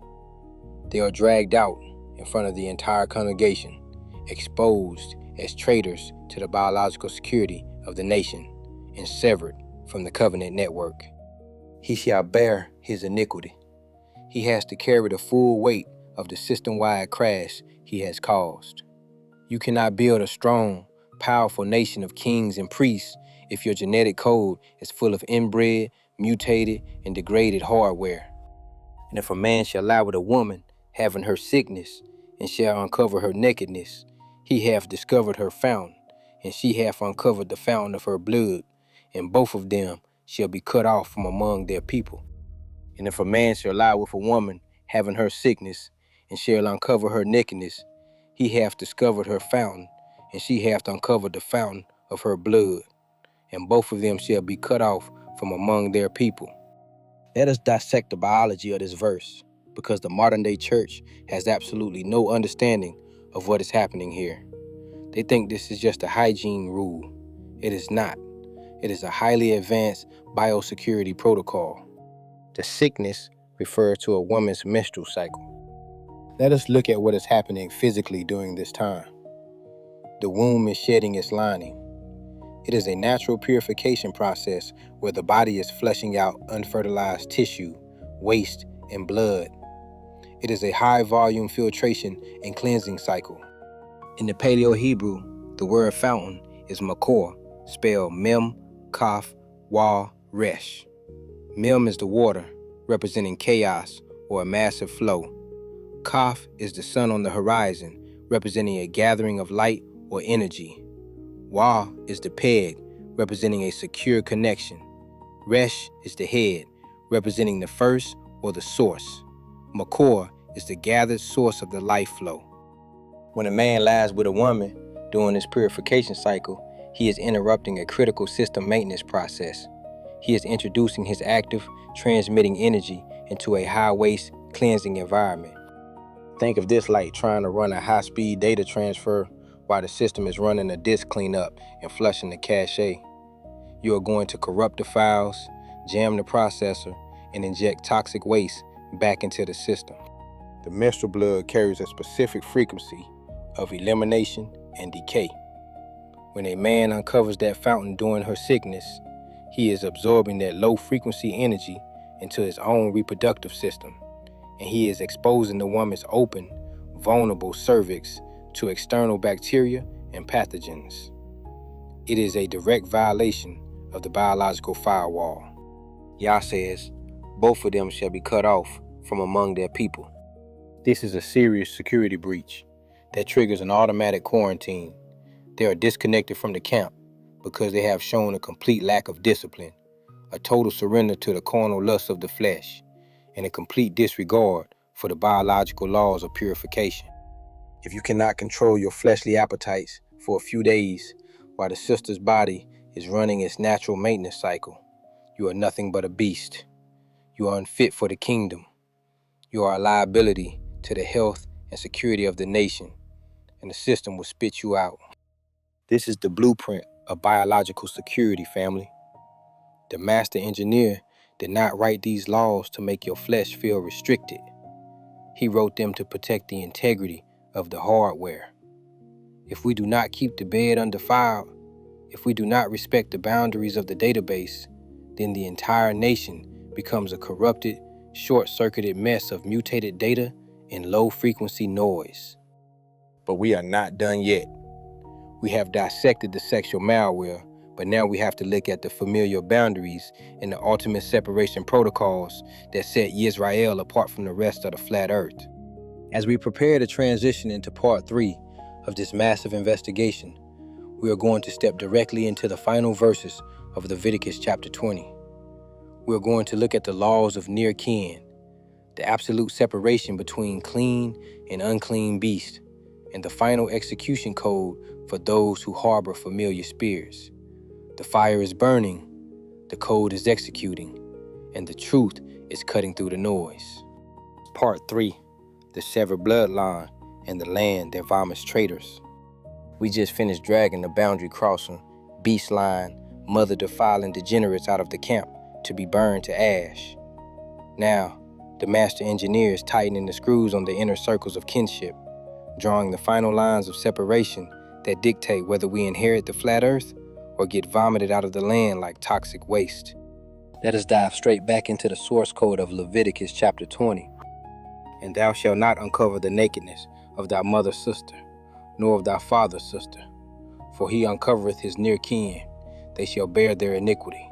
They are dragged out in front of the entire congregation, exposed as traitors to the biological security of the nation, and severed from the covenant network. He shall bear his iniquity. He has to carry the full weight of the system-wide crash he has caused. You cannot build a strong, powerful nation of kings and priests if your genetic code is full of inbred, mutated, and degraded hardware. And if a man shall lie with a woman, having her sickness, and shall uncover her nakedness, he hath discovered her fountain, and she hath uncovered the fountain of her blood, and both of them shall be cut off from among their people. And if a man shall lie with a woman, having her sickness, and shall uncover her nakedness, he hath discovered her fountain, and she hath uncovered the fountain of her blood, and both of them shall be cut off from among their people. Let us dissect the biology of this verse, because the modern-day church has absolutely no understanding of what is happening here. They think this is just a hygiene rule. It is not. It is a highly advanced biosecurity protocol. The sickness refers to a woman's menstrual cycle. Let us look at what is happening physically during this time. The womb is shedding its lining. It is a natural purification process where the body is flushing out unfertilized tissue, waste, and blood. It is a high-volume filtration and cleansing cycle. In the Paleo-Hebrew, the word fountain is makor, spelled mem, kaf, wa, resh. Mem is the water, representing chaos or a massive flow. Kaf is the sun on the horizon, representing a gathering of light or energy. Wa is the peg, representing a secure connection. Resh is the head, representing the first or the source. Makor is the gathered source of the life flow. When a man lies with a woman during this purification cycle, he is interrupting a critical system maintenance process. He is introducing his active, transmitting energy into a high-waste, cleansing environment. Think of this like trying to run a high-speed data transfer while the system is running a disk cleanup and flushing the cache. You are going to corrupt the files, jam the processor, and inject toxic waste back into the system. The menstrual blood carries a specific frequency of elimination and decay. When a man uncovers that fountain during her sickness, he is absorbing that low-frequency energy into his own reproductive system, and he is exposing the woman's open, vulnerable cervix to external bacteria and pathogens. It is a direct violation of the biological firewall. Yah says, both of them shall be cut off from among their people. This is a serious security breach that triggers an automatic quarantine. They are disconnected from the camp because they have shown a complete lack of discipline, a total surrender to the carnal lusts of the flesh, and a complete disregard for the biological laws of purification. If you cannot control your fleshly appetites for a few days while the sister's body is running its natural maintenance cycle, you are nothing but a beast. You are unfit for the kingdom. You are a liability to the health and security of the nation, and the system will spit you out. This is the blueprint of biological security, family. The master engineer did not write these laws to make your flesh feel restricted. He wrote them to protect the integrity of the hardware. If we do not keep the bed undefiled, if we do not respect the boundaries of the database, then the entire nation becomes a corrupted, short-circuited mess of mutated data and low-frequency noise. But we are not done yet. We have dissected the sexual malware, but now we have to look at the familiar boundaries and the ultimate separation protocols that set Yisrael apart from the rest of the flat earth. As we prepare to transition into part 3 of this massive investigation, we are going to step directly into the final verses of Leviticus chapter 20. We are going to look at the laws of near kin, the absolute separation between clean and unclean beasts, and the final execution code for those who harbor familiar spirits. The fire is burning, the code is executing, and the truth is cutting through the noise. Part 3, the severed bloodline and the land that vomits traitors. We just finished dragging the boundary crossing, beast line, mother defiling degenerates out of the camp to be burned to ash. Now, the master engineer is tightening the screws on the inner circles of kinship, drawing the final lines of separation that dictate whether we inherit the flat earth or get vomited out of the land like toxic waste. Let us dive straight back into the source code of Leviticus chapter 20. And thou shalt not uncover the nakedness of thy mother's sister, nor of thy father's sister, for he uncovereth his near kin, they shall bear their iniquity.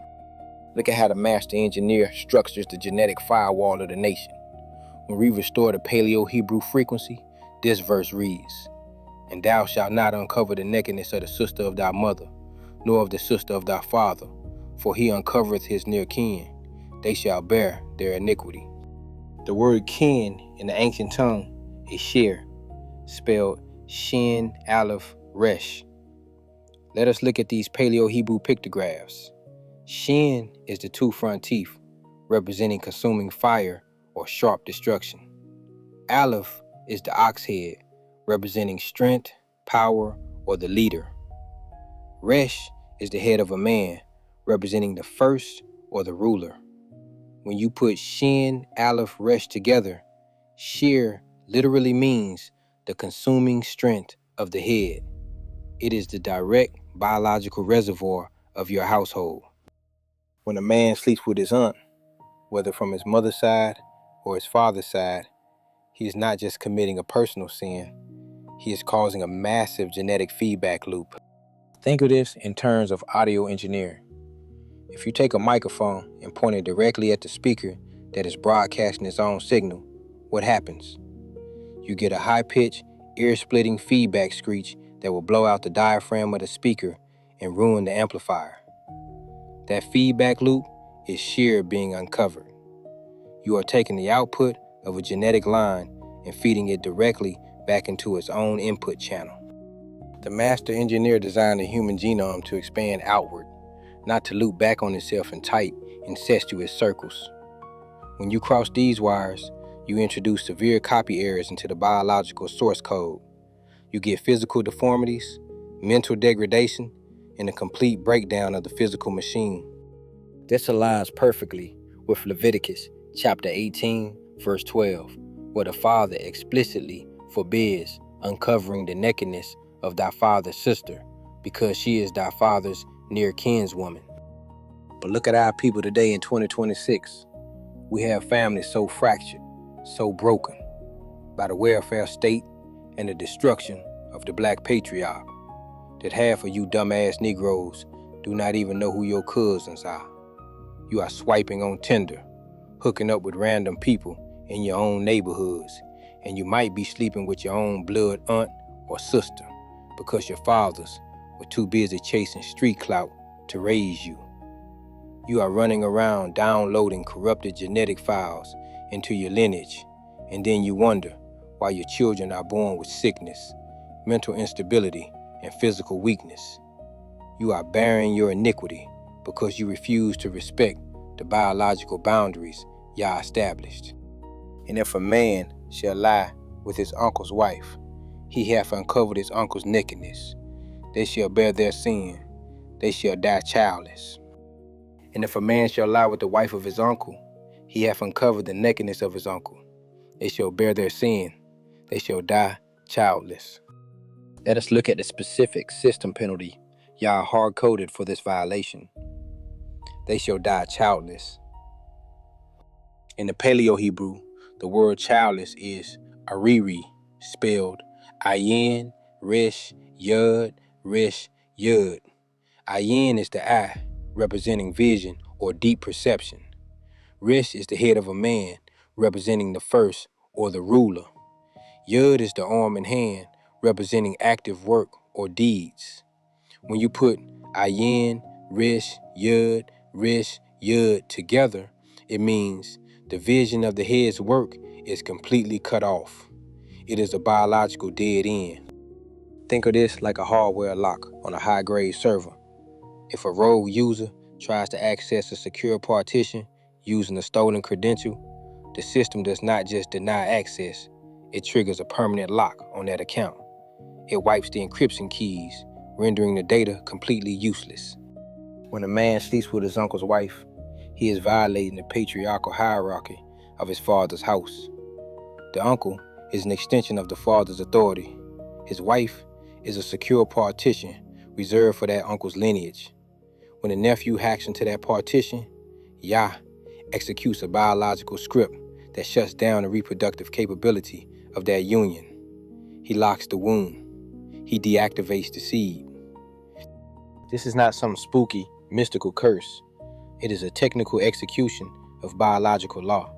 Look at how the master engineer structures the genetic firewall of the nation. When we restore the Paleo-Hebrew frequency, this verse reads, and thou shalt not uncover the nakedness of the sister of thy mother, nor of the sister of thy father, for he uncovereth his near kin, they shall bear their iniquity. The word kin in the ancient tongue is shir, spelled Shin, Aleph, Resh. Let us look at these Paleo-Hebrew pictographs. Shin is the two front teeth, representing consuming fire or sharp destruction. Aleph is the ox head, representing strength, power, or the leader. Resh is the head of a man, representing the first or the ruler. When you put Shin, Aleph, Resh together, Shir literally means the consuming strength of the head. It is the direct biological reservoir of your household. When a man sleeps with his aunt, whether from his mother's side or his father's side, he is not just committing a personal sin, he is causing a massive genetic feedback loop. Think of this in terms of audio engineering. If you take a microphone and point it directly at the speaker that is broadcasting its own signal, what happens? You get a high-pitched, ear-splitting feedback screech that will blow out the diaphragm of the speaker and ruin the amplifier. That feedback loop is shear being uncovered. You are taking the output of a genetic line and feeding it directly back into its own input channel. The master engineer designed the human genome to expand outward, not to loop back on itself in tight, incestuous circles. When you cross these wires, you introduce severe copy errors into the biological source code. You get physical deformities, mental degradation, and a complete breakdown of the physical machine. This aligns perfectly with Leviticus chapter 18, verse 12, where the Father explicitly forbids uncovering the nakedness of thy father's sister, because she is thy father's near kinswoman. But look at our people today in 2026. We have families so fractured, so broken by the welfare state, and the destruction of the black patriarch, that half of you dumbass Negroes do not even know who your cousins are. You are swiping on Tinder, hooking up with random people in your own neighborhoods, and you might be sleeping with your own blood aunt or sister because your fathers were too busy chasing street clout to raise you. You are running around downloading corrupted genetic files into your lineage, and then you wonder why your children are born with sickness, mental instability, and physical weakness. You are bearing your iniquity because you refuse to respect the biological boundaries Yah established. And if a man shall lie with his uncle's wife, he hath uncovered his uncle's nakedness. They shall bear their sin, they shall die childless. And if a man shall lie with the wife of his uncle, he hath uncovered the nakedness of his uncle. They shall bear their sin, they shall die childless. Let us look at the specific system penalty Yah hard-coded for this violation. They shall die childless. In the Paleo-Hebrew, the word childless is ariri, spelled ayin, resh, yud, resh, yud. Ayin is the eye, representing vision or deep perception. Resh is the head of a man, representing the first or the ruler. Yud is the arm and hand, representing active work or deeds. When you put ayin, resh, yud together, it means the vision of the head's work is completely cut off. It is a biological dead end. Think of this like a hardware lock on a high-grade server. If a rogue user tries to access a secure partition using a stolen credential, the system does not just deny access, it triggers a permanent lock on that account. It wipes the encryption keys, rendering the data completely useless. When a man sleeps with his uncle's wife, he is violating the patriarchal hierarchy of his father's house. The uncle is an extension of the father's authority. His wife is a secure partition reserved for that uncle's lineage. When the nephew hacks into that partition, Yah executes a biological script that shuts down the reproductive capability of that union. He locks the womb. He deactivates the seed. This is not some spooky, mystical curse. It is a technical execution of biological law.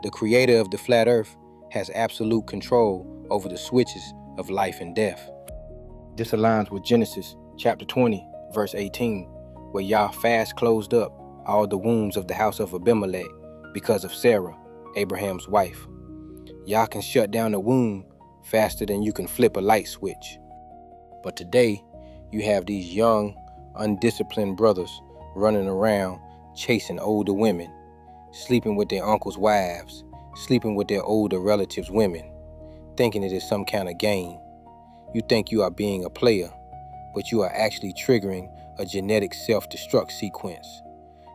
The creator of the flat earth has absolute control over the switches of life and death. This aligns with Genesis chapter 20, verse 18, where Yah fast closed up all the wombs of the house of Abimelech because of Sarah, Abraham's wife. Yah can shut down a womb faster than you can flip a light switch. But today, you have these young, undisciplined brothers running around chasing older women, sleeping with their uncles' wives, sleeping with their older relatives' women, thinking it is some kind of game. You think you are being a player, but you are actually triggering a genetic self-destruct sequence.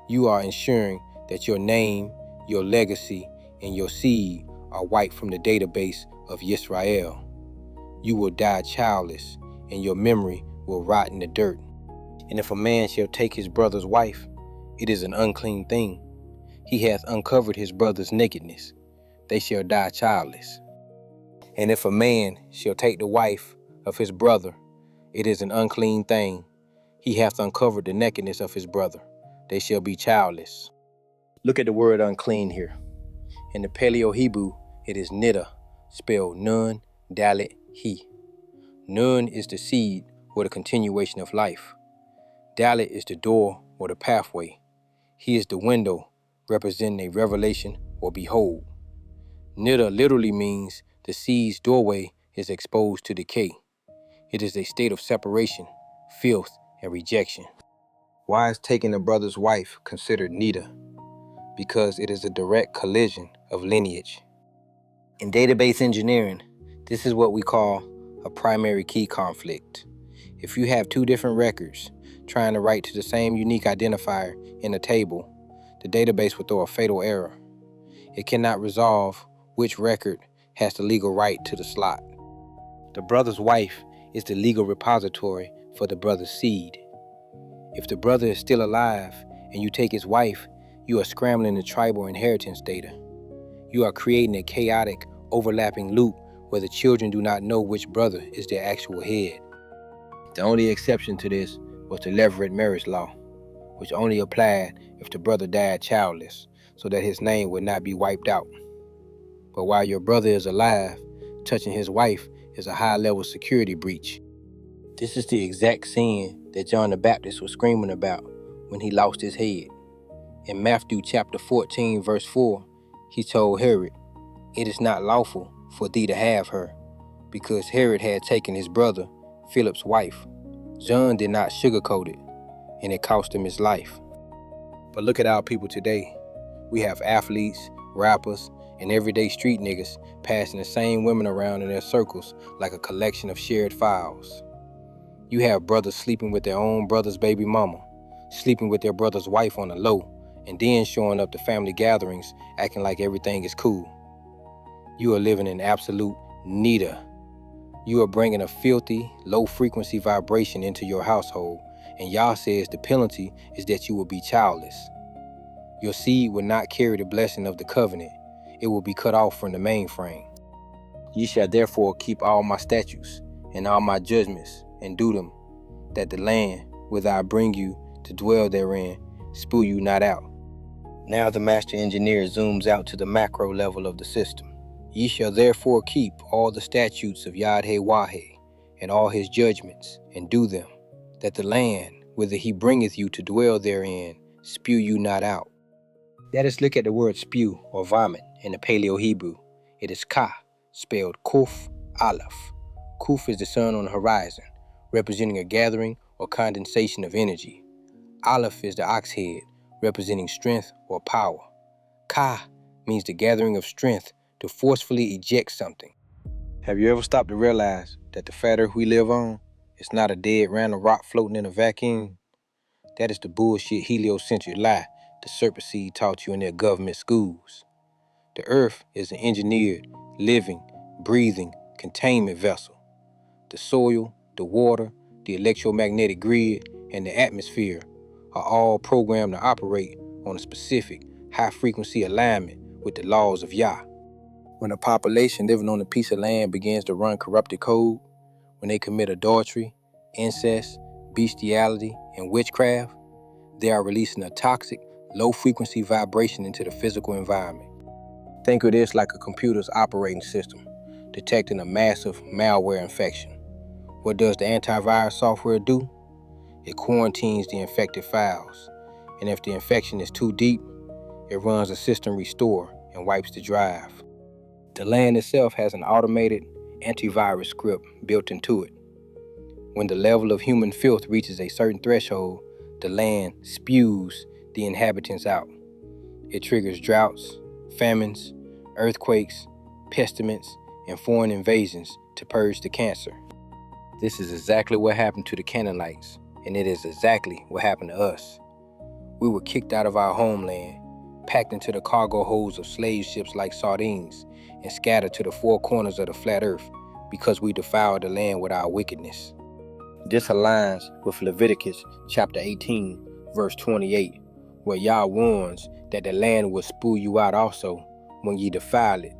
You are ensuring that your name, your legacy, and your seed are wiped from the database of Yisrael. You will die childless, and your memory will rot in the dirt. And if a man shall take his brother's wife, it is an unclean thing. He hath uncovered his brother's nakedness. They shall die childless. And if a man shall take the wife of his brother, it is an unclean thing. He hath uncovered the nakedness of his brother. They shall be childless. Look at the word unclean here. In the Paleo-Hebrew, it is nida, spelled nun, dalet, he. Nun is the seed or the continuation of life. Dalet is the door or the pathway. He is the window, representing a revelation or behold. Nida literally means the seed's doorway is exposed to decay. It is a state of separation, filth, and rejection. Why is taking a brother's wife considered nida? Because it is a direct collision of lineage. In database engineering, this is what we call a primary key conflict. If you have two different records trying to write to the same unique identifier in a table, the database will throw a fatal error. It cannot resolve which record has the legal right to the slot. The brother's wife is the legal repository for the brother's seed. If the brother is still alive and you take his wife, you are scrambling the tribal inheritance data. You are creating a chaotic, overlapping loop where the children do not know which brother is their actual head. The only exception to this was the levirate marriage law, which only applied if the brother died childless, so that his name would not be wiped out. But while your brother is alive, touching his wife is a high-level security breach. This is the exact sin that John the Baptist was screaming about when he lost his head. In Matthew chapter 14, verse 4, he told Herod, "It is not lawful for thee to have her," because Herod had taken his brother Philip's wife. John did not sugarcoat it, and it cost him his life. But look at our people today. We have athletes, rappers, and everyday street niggas passing the same women around in their circles like a collection of shared files. You have brothers sleeping with their own brother's baby mama, sleeping with their brother's wife on the low, and then showing up to family gatherings acting like everything is cool. You are living in absolute neither. You are bringing a filthy, low-frequency vibration into your household, and Yah says the penalty is that you will be childless. Your seed will not carry the blessing of the covenant. It will be cut off from the mainframe. Ye shall therefore keep all my statutes and all my judgments, and do them, that the land whither I bring you to dwell therein spew you not out. Now the master engineer zooms out to the macro level of the system. Ye shall therefore keep all the statutes of Yahweh and all his judgments, and do them, that the land whither he bringeth you to dwell therein spew you not out. Let us look at the word spew or vomit in the Paleo Hebrew. It is ka, spelled kuf aleph. Kuf is the sun on the horizon, representing a gathering or condensation of energy. Aleph is the ox head, representing strength or power. Ka means the gathering of strength to forcefully eject something. Have you ever stopped to realize that the fat earth we live on is not a dead random rock floating in a vacuum? That is the bullshit heliocentric lie the serpent seed taught you in their government schools. The earth is an engineered, living, breathing containment vessel. The soil, the water, the electromagnetic grid, and the atmosphere are all programmed to operate on a specific high-frequency alignment with the laws of Yah. When a population living on a piece of land begins to run corrupted code, when they commit adultery, incest, bestiality, and witchcraft, they are releasing a toxic, low-frequency vibration into the physical environment. Think of this like a computer's operating system, detecting a massive malware infection. What does the antivirus software do? It quarantines the infected files, and if the infection is too deep, it runs a system restore and wipes the drive. The land itself has an automated antivirus script built into it. When the level of human filth reaches a certain threshold, the land spews the inhabitants out. It triggers droughts, famines, earthquakes, pestilence, and foreign invasions to purge the cancer. This is exactly what happened to the Canaanites, and it is exactly what happened to us. We were kicked out of our homeland, packed into the cargo holds of slave ships like sardines, and scattered to the four corners of the flat earth because we defiled the land with our wickedness. This aligns with Leviticus chapter 18, verse 28, where Yah warns that the land will spew you out also when ye defile it,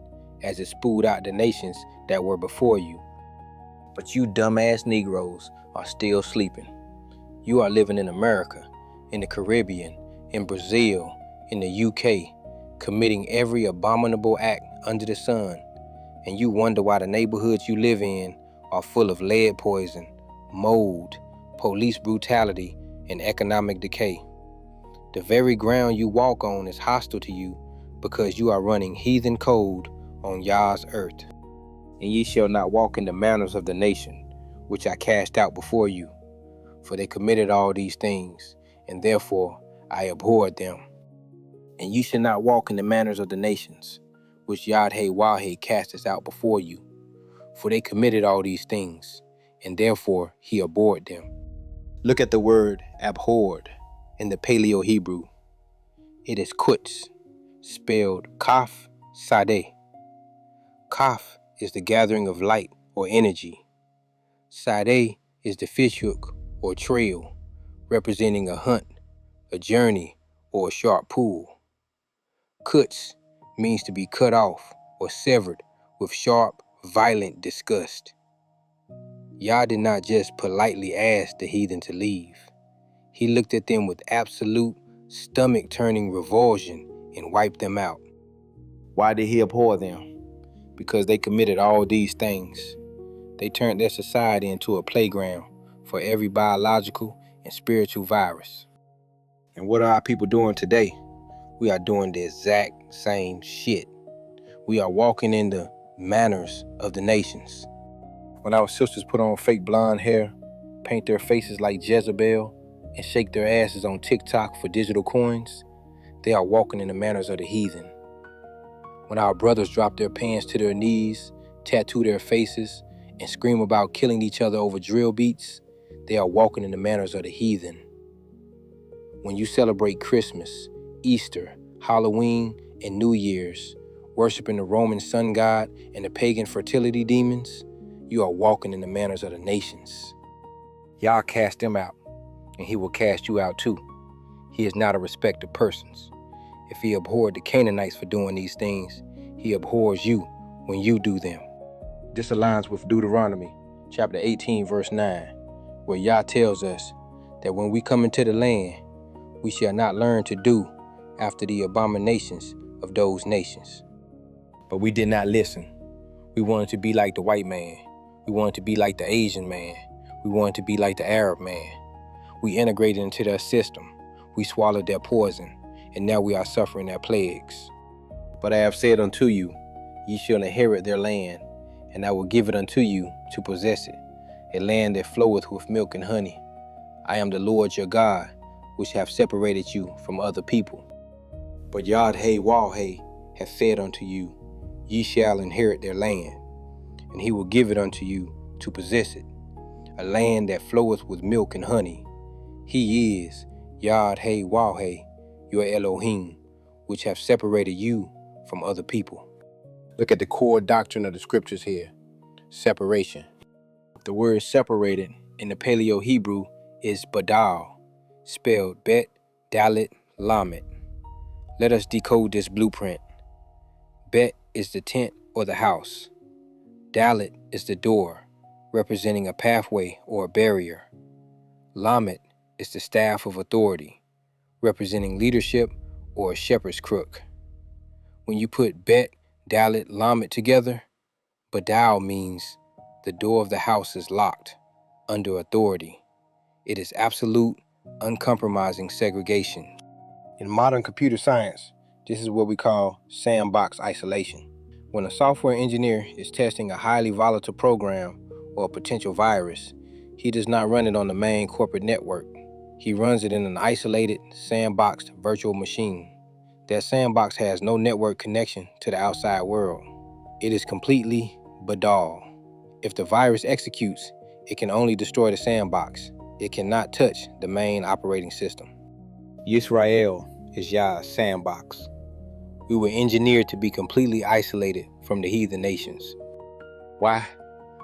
as it spewed out the nations that were before you. But you dumbass Negroes are still sleeping. You are living in America, in the Caribbean, in Brazil, in the UK, committing every abominable act under the sun, and you wonder why the neighborhoods you live in are full of lead poison, mold, police brutality, and economic decay. The very ground you walk on is hostile to you because you are running heathen code on Yah's earth. And ye shall not walk in the manners of the nation, which I cast out before you, for they committed all these things, and therefore I abhorred them. And ye shall not walk in the manners of the nations, which Yahweh casteth out before you, for they committed all these things, and therefore he abhorred them. Look at the word abhorred in the Paleo Hebrew. It is kutz, spelled kaf sadeh. Kaf is the gathering of light or energy. Sadeh is the fishhook or trail, representing a hunt, a journey, or a sharp pull. Kutz means to be cut off or severed with sharp, violent disgust. Yah did not just politely ask the heathen to leave. He looked at them with absolute stomach-turning revulsion and wiped them out. Why did he abhor them? Because they committed all these things. They turned their society into a playground for every biological and spiritual virus. And what are our people doing today? We are doing the exact same shit. We are walking in the manners of the nations. When our sisters put on fake blonde hair, paint their faces like Jezebel, and shake their asses on TikTok for digital coins, they are walking in the manners of the heathen. When our brothers drop their pants to their knees, tattoo their faces, and scream about killing each other over drill beats, they are walking in the manners of the heathen. When you celebrate Christmas, Easter, Halloween, and New Year's, worshiping the Roman sun god and the pagan fertility demons, you are walking in the manners of the nations. Yah cast them out, and he will cast you out too. He is not a respecter of persons. If he abhorred the Canaanites for doing these things, he abhors you when you do them. This aligns with Deuteronomy chapter 18, verse 9, where Yah tells us that when we come into the land, we shall not learn to do after the abominations of those nations. But we did not listen. We wanted to be like the white man. We wanted to be like the Asian man. We wanted to be like the Arab man. We integrated into their system. We swallowed their poison, and now we are suffering their plagues. But I have said unto you, ye shall inherit their land, and I will give it unto you to possess it, a land that floweth with milk and honey. I am the Lord your God, which have separated you from other people. But Yod-Heh-Wah-Heh hath said unto you, ye shall inherit their land, and he will give it unto you to possess it, a land that floweth with milk and honey. He is Yod-Heh-Wah-Heh, your Elohim, which have separated you from other people. Look at the core doctrine of the scriptures here, separation. The word separated in the Paleo-Hebrew is badal, spelled Bet, Dalet, Lamet. Let us decode this blueprint. Bet is the tent or the house. Dalet is the door, representing a pathway or a barrier. Lamet is the staff of authority, representing leadership or a shepherd's crook. When you put Bet, Dalet, Lamet together, Badal means the door of the house is locked, under authority. It is absolute, uncompromising segregation. In modern computer science, this is what we call sandbox isolation. When a software engineer is testing a highly volatile program or a potential virus, he does not run it on the main corporate network. He runs it in an isolated, sandboxed virtual machine. That sandbox has no network connection to the outside world. It is completely badal. If the virus executes, it can only destroy the sandbox. It cannot touch the main operating system. Yisrael is Yah's sandbox. We were engineered to be completely isolated from the heathen nations. Why?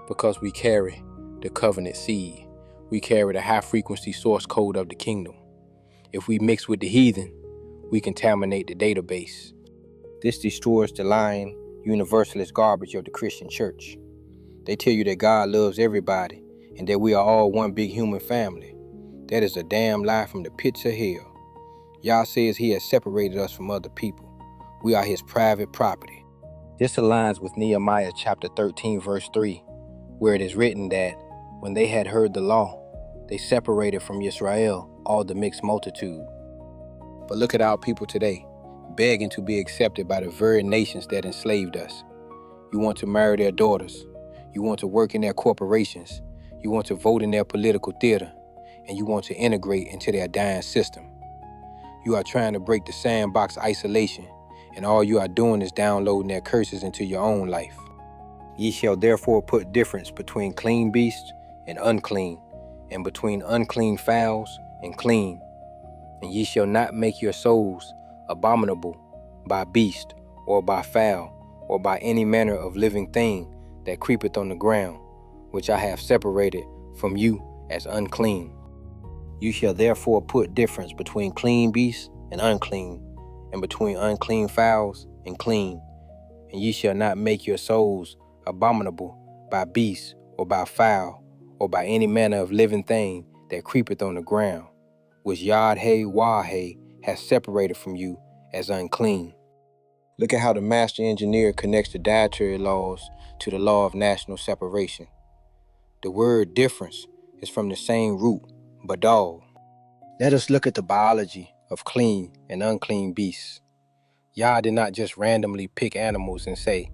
Because we carry the covenant seed. We carry the high-frequency source code of the kingdom. If we mix with the heathen, we contaminate the database. This destroys the lying, universalist garbage of the Christian church. They tell you that God loves everybody and that we are all one big human family. That is a damn lie from the pits of hell. Yah says he has separated us from other people. We are his private property. This aligns with Nehemiah chapter 13, verse 3, where it is written that when they had heard the law, they separated from Israel all the mixed multitude. But look at our people today, begging to be accepted by the very nations that enslaved us. You want to marry their daughters. You want to work in their corporations. You want to vote in their political theater. And you want to integrate into their dying system. You are trying to break the sandbox isolation, and all you are doing is downloading their curses into your own life. Ye shall therefore put difference between clean beasts and unclean, and between unclean fowls and clean. And ye shall not make your souls abominable by beast, or by fowl, or by any manner of living thing that creepeth on the ground, which I have separated from you as unclean. You shall therefore put difference between clean beasts and unclean, and between unclean fowls and clean. And ye shall not make your souls abominable by beast, or by fowl, or by any manner of living thing that creepeth on the ground, which Yahweh has separated from you as unclean. Look at how the master engineer connects the dietary laws to the law of national separation. The word difference is from the same root, badal. Let us look at the biology of clean and unclean beasts. Yah did not just randomly pick animals and say,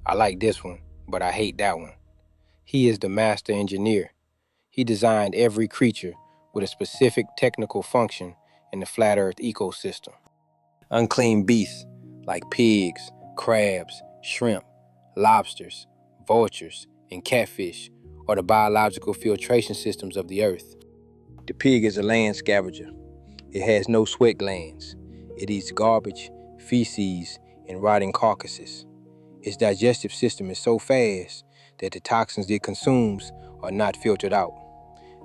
I like this one, but I hate that one. He is the master engineer. He designed every creature with a specific technical function in the flat earth ecosystem. Unclean beasts like pigs, crabs, shrimp, lobsters, vultures, and catfish are the biological filtration systems of the earth. The pig is a land scavenger. It has no sweat glands. It eats garbage, feces, and rotting carcasses. Its digestive system is so fast that the toxins it consumes are not filtered out.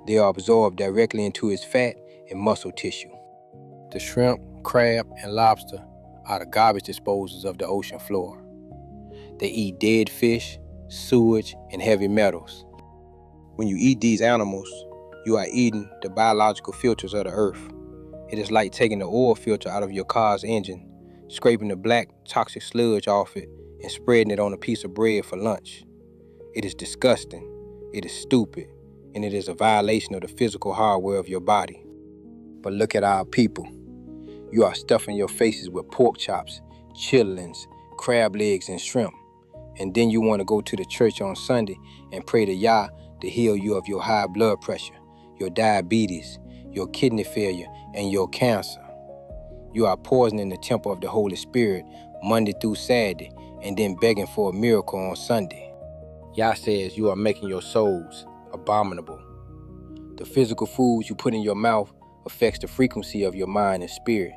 They are absorbed directly into its fat and muscle tissue. The shrimp, crab, and lobster are the garbage disposers of the ocean floor. They eat dead fish, sewage, and heavy metals. When you eat these animals, you are eating the biological filters of the earth. It is like taking the oil filter out of your car's engine, scraping the black, toxic sludge off it, and spreading it on a piece of bread for lunch. It is disgusting, it is stupid, and it is a violation of the physical hardware of your body. But look at our people. You are stuffing your faces with pork chops, chitlins, crab legs, and shrimp. And then you want to go to the church on Sunday and pray to Yah to heal you of your high blood pressure, your diabetes, your kidney failure, and your cancer. You are poisoning the temple of the Holy Spirit Monday through Saturday and then begging for a miracle on Sunday. Yah says you are making your souls abominable. The physical foods you put in your mouth affects the frequency of your mind and spirit.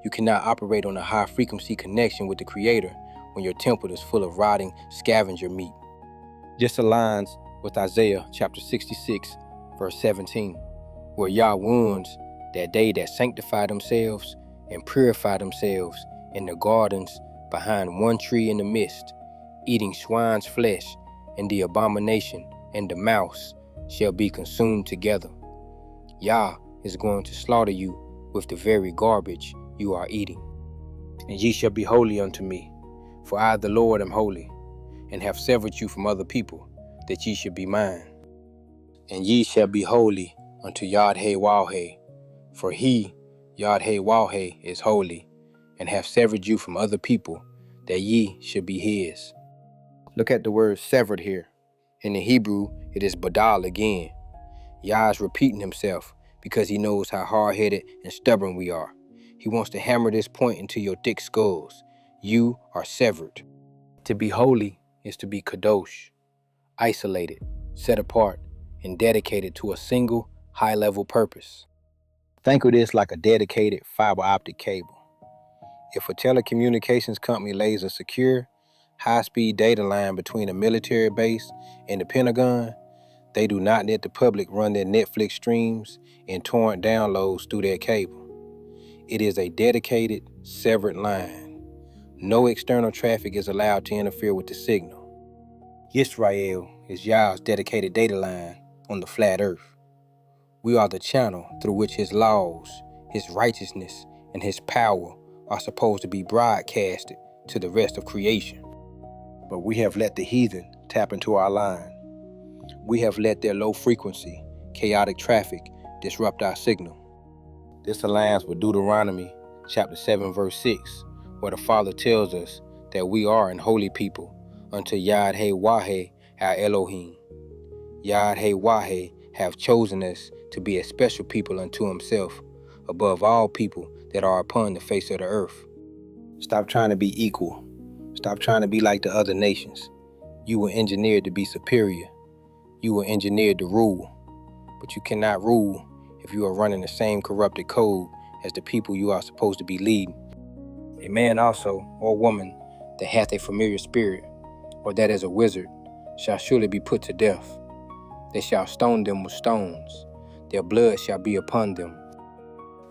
You cannot operate on a high frequency connection with the Creator when your temple is full of rotting scavenger meat. This aligns with Isaiah chapter 66, verse 17, where Yah warns that they that sanctify themselves and purify themselves in the gardens behind one tree in the midst, eating swine's flesh, and the abomination and the mouse shall be consumed together. Yah is going to slaughter you with the very garbage you are eating. And ye shall be holy unto me, for I the Lord am holy, and have severed you from other people, that ye should be mine. And ye shall be holy unto Yahweh, for he, Yahweh, is holy, and have severed you from other people, that ye should be his. Look at the word severed here. In the Hebrew, it is badal again. Yah is repeating himself because he knows how hard-headed and stubborn we are. He wants to hammer this point into your thick skulls. You are severed. To be holy is to be kadosh, isolated, set apart, and dedicated to a single high-level purpose. Think of this like a dedicated fiber optic cable. If a telecommunications company lays a secure, high-speed data line between a military base and the Pentagon, they do not let the public run their Netflix streams and torrent downloads through their cable. It is a dedicated, severed line. No external traffic is allowed to interfere with the signal. Israel is Yah's dedicated data line on the flat earth. We are the channel through which his laws, his righteousness, and his power are supposed to be broadcasted to the rest of creation. But we have let the heathen tap into our line. We have let their low frequency, chaotic traffic disrupt our signal. This aligns with Deuteronomy chapter 7, verse 6, where the Father tells us that we are an holy people unto Yahweh our Elohim. Yahweh have chosen us to be a special people unto himself, above all people that are upon the face of the earth. Stop trying to be equal. Stop trying to be like the other nations. You were engineered to be superior. You were engineered to rule. But you cannot rule if you are running the same corrupted code as the people you are supposed to be leading. A man also, or woman, that hath a familiar spirit, or that is a wizard, shall surely be put to death. They shall stone them with stones. Their blood shall be upon them.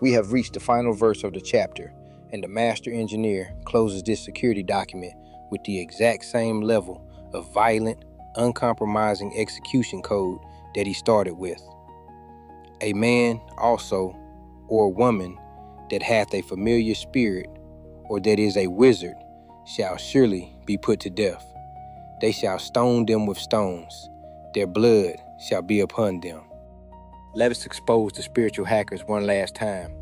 We have reached the final verse of the chapter, and the master engineer closes this security document with the exact same level a violent, uncompromising execution code that he started with. A man also, or woman, that hath a familiar spirit, or that is a wizard, shall surely be put to death. They shall stone them with stones. Their blood shall be upon them. Let us expose the spiritual hackers one last time.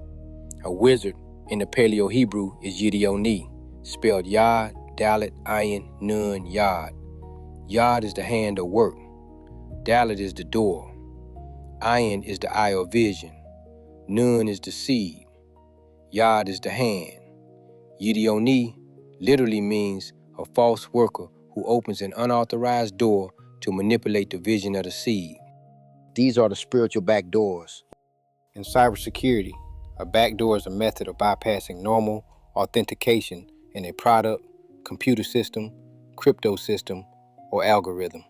A wizard in the Paleo Hebrew is Yiddi-Oni, spelled Yod, Dalet, Ayin, Nun, Yod. Yod is the hand of work. Dalet is the door. Ayin is the eye of vision. Nun is the seed. Yod is the hand. Yiddi-Oni literally means a false worker who opens an unauthorized door to manipulate the vision of the seed. These are the spiritual back doors. In cybersecurity, a backdoor is a method of bypassing normal authentication in a product, computer system, crypto system, or algorithm.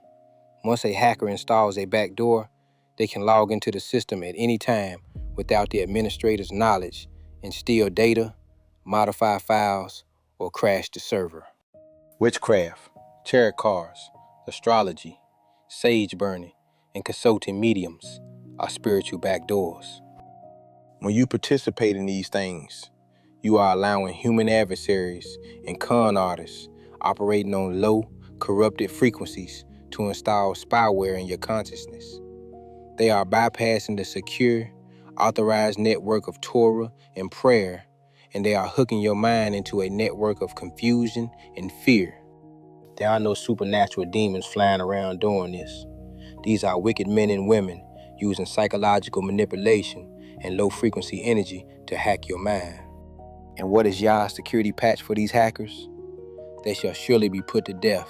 Once a hacker installs a backdoor, they can log into the system at any time without the administrator's knowledge and steal data, modify files, or crash the server. Witchcraft, tarot cards, astrology, sage burning, and consulting mediums are spiritual backdoors. When you participate in these things, you are allowing human adversaries and con artists operating on low, corrupted frequencies to install spyware in your consciousness. They are bypassing the secure, authorized network of Torah and prayer, and they are hooking your mind into a network of confusion and fear. There are no supernatural demons flying around doing this. These are wicked men and women using psychological manipulation and low-frequency energy to hack your mind. And what is Yah's security patch for these hackers? They shall surely be put to death.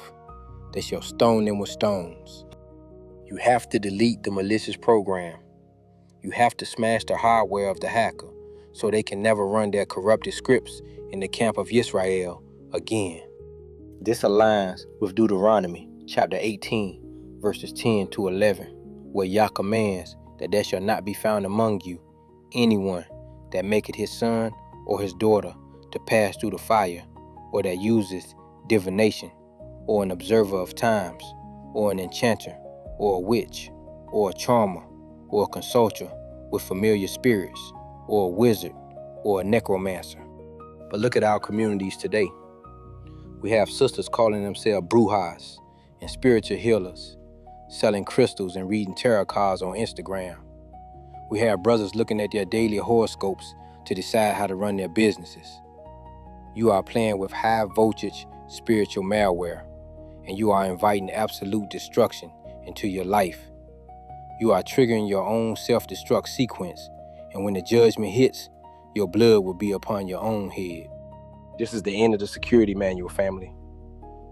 They shall stone them with stones. You have to delete the malicious program. You have to smash the hardware of the hacker so they can never run their corrupted scripts in the camp of Israel again. This aligns with Deuteronomy chapter 18, verses 10 to 11, where Yah commands that there shall not be found among you anyone that maketh his son or his daughter to pass through the fire, or that useth divination, or an observer of times, or an enchanter, or a witch, or a charmer, or a consulter with familiar spirits, or a wizard, or a necromancer. But look at our communities today. We have sisters calling themselves brujas and spiritual healers, selling crystals and reading tarot cards on Instagram. We have brothers looking at their daily horoscopes to decide how to run their businesses. You are playing with high voltage spiritual malware, and you are inviting absolute destruction into your life. You are triggering your own self-destruct sequence, and when the judgment hits, your blood will be upon your own head. This is the end of the security manual, family.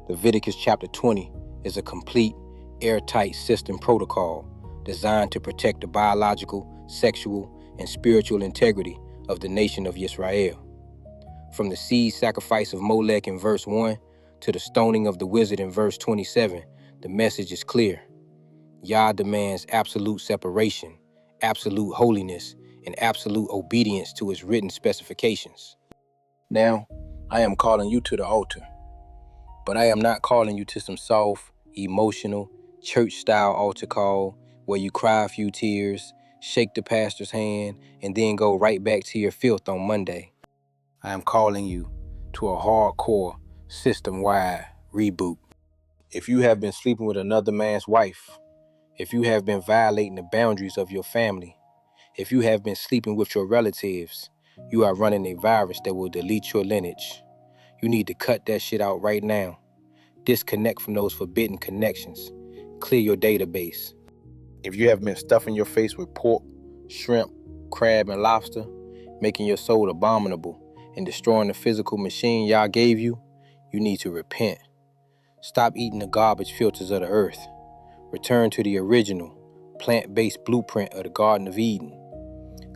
Leviticus chapter 20 is a complete, airtight system protocol designed to protect the biological, sexual, and spiritual integrity of the nation of Israel. From the seed sacrifice of Molech in verse 1 to the stoning of the wizard in verse 27, the message is clear. Yah demands absolute separation, absolute holiness, and absolute obedience to his written specifications. Now, I am calling you to the altar, but I am not calling you to some soft, emotional, church-style altar call where you cry a few tears, shake the pastor's hand, and then go right back to your filth on Monday. I am calling you to a hardcore, system-wide reboot. If you have been sleeping with another man's wife, if you have been violating the boundaries of your family, if you have been sleeping with your relatives, you are running a virus that will delete your lineage. You need to cut that shit out right now. Disconnect from those forbidden connections. Clear your database. If you have been stuffing your face with pork, shrimp, crab, and lobster, making your soul abominable and destroying the physical machine Yah gave you, you need to repent. Stop eating the garbage filters of the earth. Return to the original, plant-based blueprint of the Garden of Eden.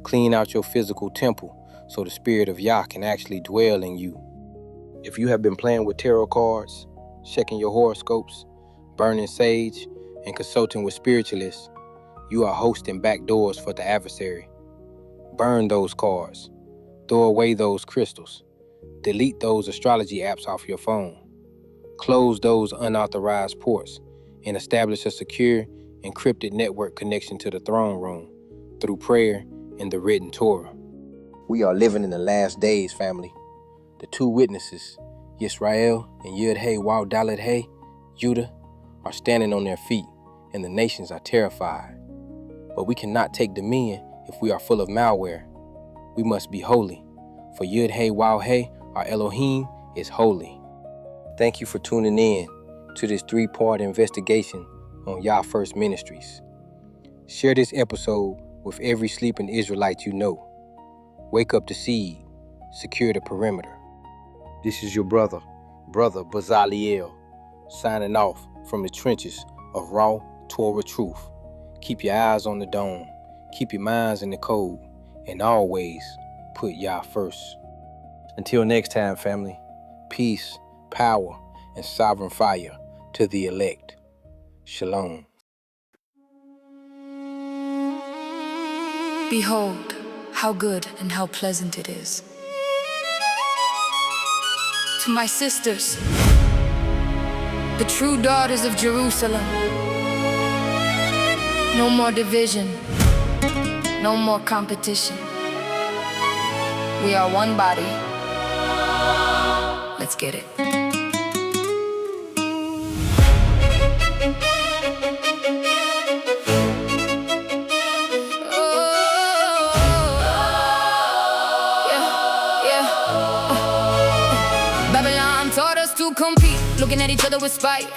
Clean out your physical temple so the spirit of Yah can actually dwell in you. If you have been playing with tarot cards, checking your horoscopes, burning sage, and consulting with spiritualists, you are hosting back doors for the adversary. Burn those cards. Throw away those crystals. Delete those astrology apps off your phone. close those unauthorized ports, and establish a secure, encrypted network connection to the throne room through prayer and the written Torah. We are living in the last days, family. The two witnesses, Yisrael and Yud-Hey-Waw-Dalet-Hey, Judah, are standing on their feet, and the nations are terrified. But we cannot take dominion if we are full of malware. We must be holy, for Yud-Hey-Waw-Hey, our Elohim, is holy. Thank you for tuning in to this 3-part investigation on Yah First Ministries. Share this episode with every sleeping Israelite you know. Wake up the seed, secure the perimeter. This is your brother Bazaliel, signing off from the trenches of raw Torah truth. Keep your eyes on the dome, keep your minds in the code, and always put Yah first. Until next time, family, peace, power, and sovereign fire to the elect. Shalom. Behold, how good and how pleasant it is. To my sisters, the true daughters of Jerusalem, no more division, no more competition. We are one body. Let's get it. Babylon taught us to compete, looking at each other with spite.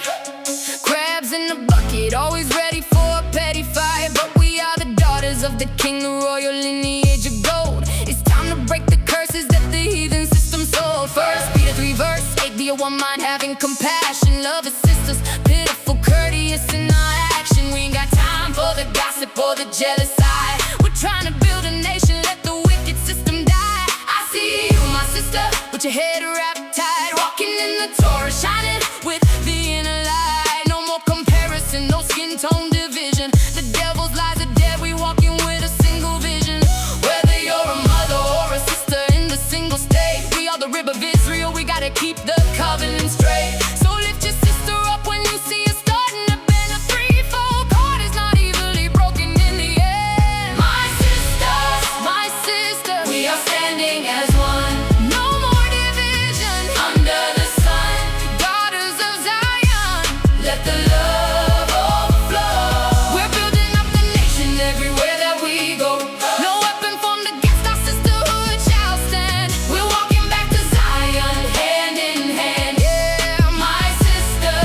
Crabs in the bucket, always ready for a petty fight. But we are the daughters of the king, the royal lineage of gold. It's time to break the curses that the heathen system sold. First Peter 3 verse 8, be of one mind, having compassion. Love is sisters, pitiful, courteous in our action. We ain't got time for the gossip or the jealous eye. We're trying to build a nation, let the wicked system die. I see you, my sister, with your head wrapped tight, walking in the Torah, shining with the inner light. No more comparison, no skin tone division. The devil's lies are dead, we walking with a single vision. Whether you're a mother or a sister in the single state, we are the rib of Israel, we gotta keep the covenant straight. So lift your sister up when you see her starting to bend. A threefold cord is not easily broken in the end. My sister, we are standing as one. No more division under the sun. Daughters of Zion, let the love overflow. We're building up the nation everywhere that we go. No weapon formed against our sisterhood shall stand. We're walking back to Zion, hand in hand. Yeah, my sister,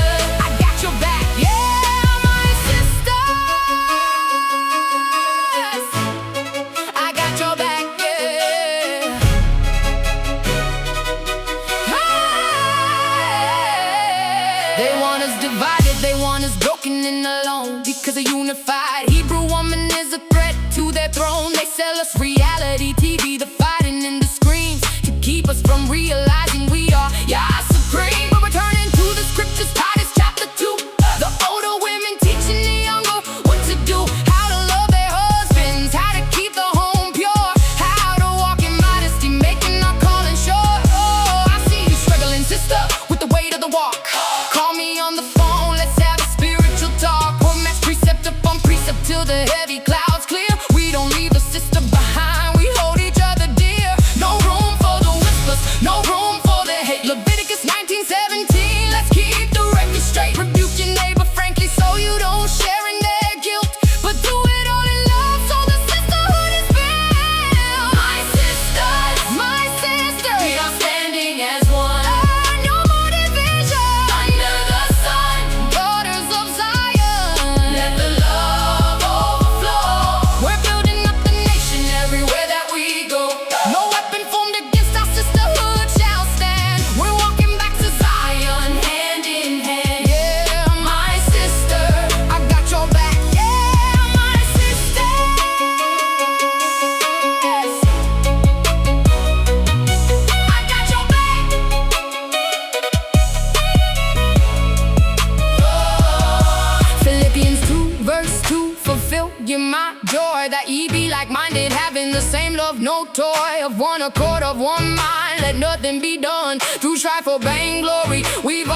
I got your back. Yeah, my sisters, I got your back. Yeah. They want us divided, they want us broken and alone. Because a unified Hebrew woman is a threat to their throne. They sell us reality TV, the fighting and the screams, to keep us from realizing we are Yah supreme. But we're turning to the scriptures, Titus chapter 2. The older women teaching the younger what to do, how to love their husbands, how to keep the home pure, how to walk in modesty, making our calling sure. Oh, I see you struggling, sister, with the weight of the walk. Call me on the phone, let's have a spiritual talk. Or match precept upon precept till the heavy clouds clear. We don't leave a sister behind, we hold each other dear. No room for the whispers, no room for the hate. Leviticus 19:17, let's keep the record straight. Rebuke your neighbor frankly so you don't share in their guilt, but do it all in love so the sisterhood is built. My sisters, we are standing as one. No more division under the sun. Daughters of Zion, let the love overflow. We're building up the nation everywhere that we go. No weapon formed against our sisterhood shall stand. We're walking back to Zion, hand in hand. Yeah, my sister, I got your back. Yeah, my sisters, I got your back. Philippians 2 verse 2, fulfill ye my joy, that ye be like-minded, having the same love, no toy, of one accord, of one mind. Let nothing be done through strife or vainglory. We've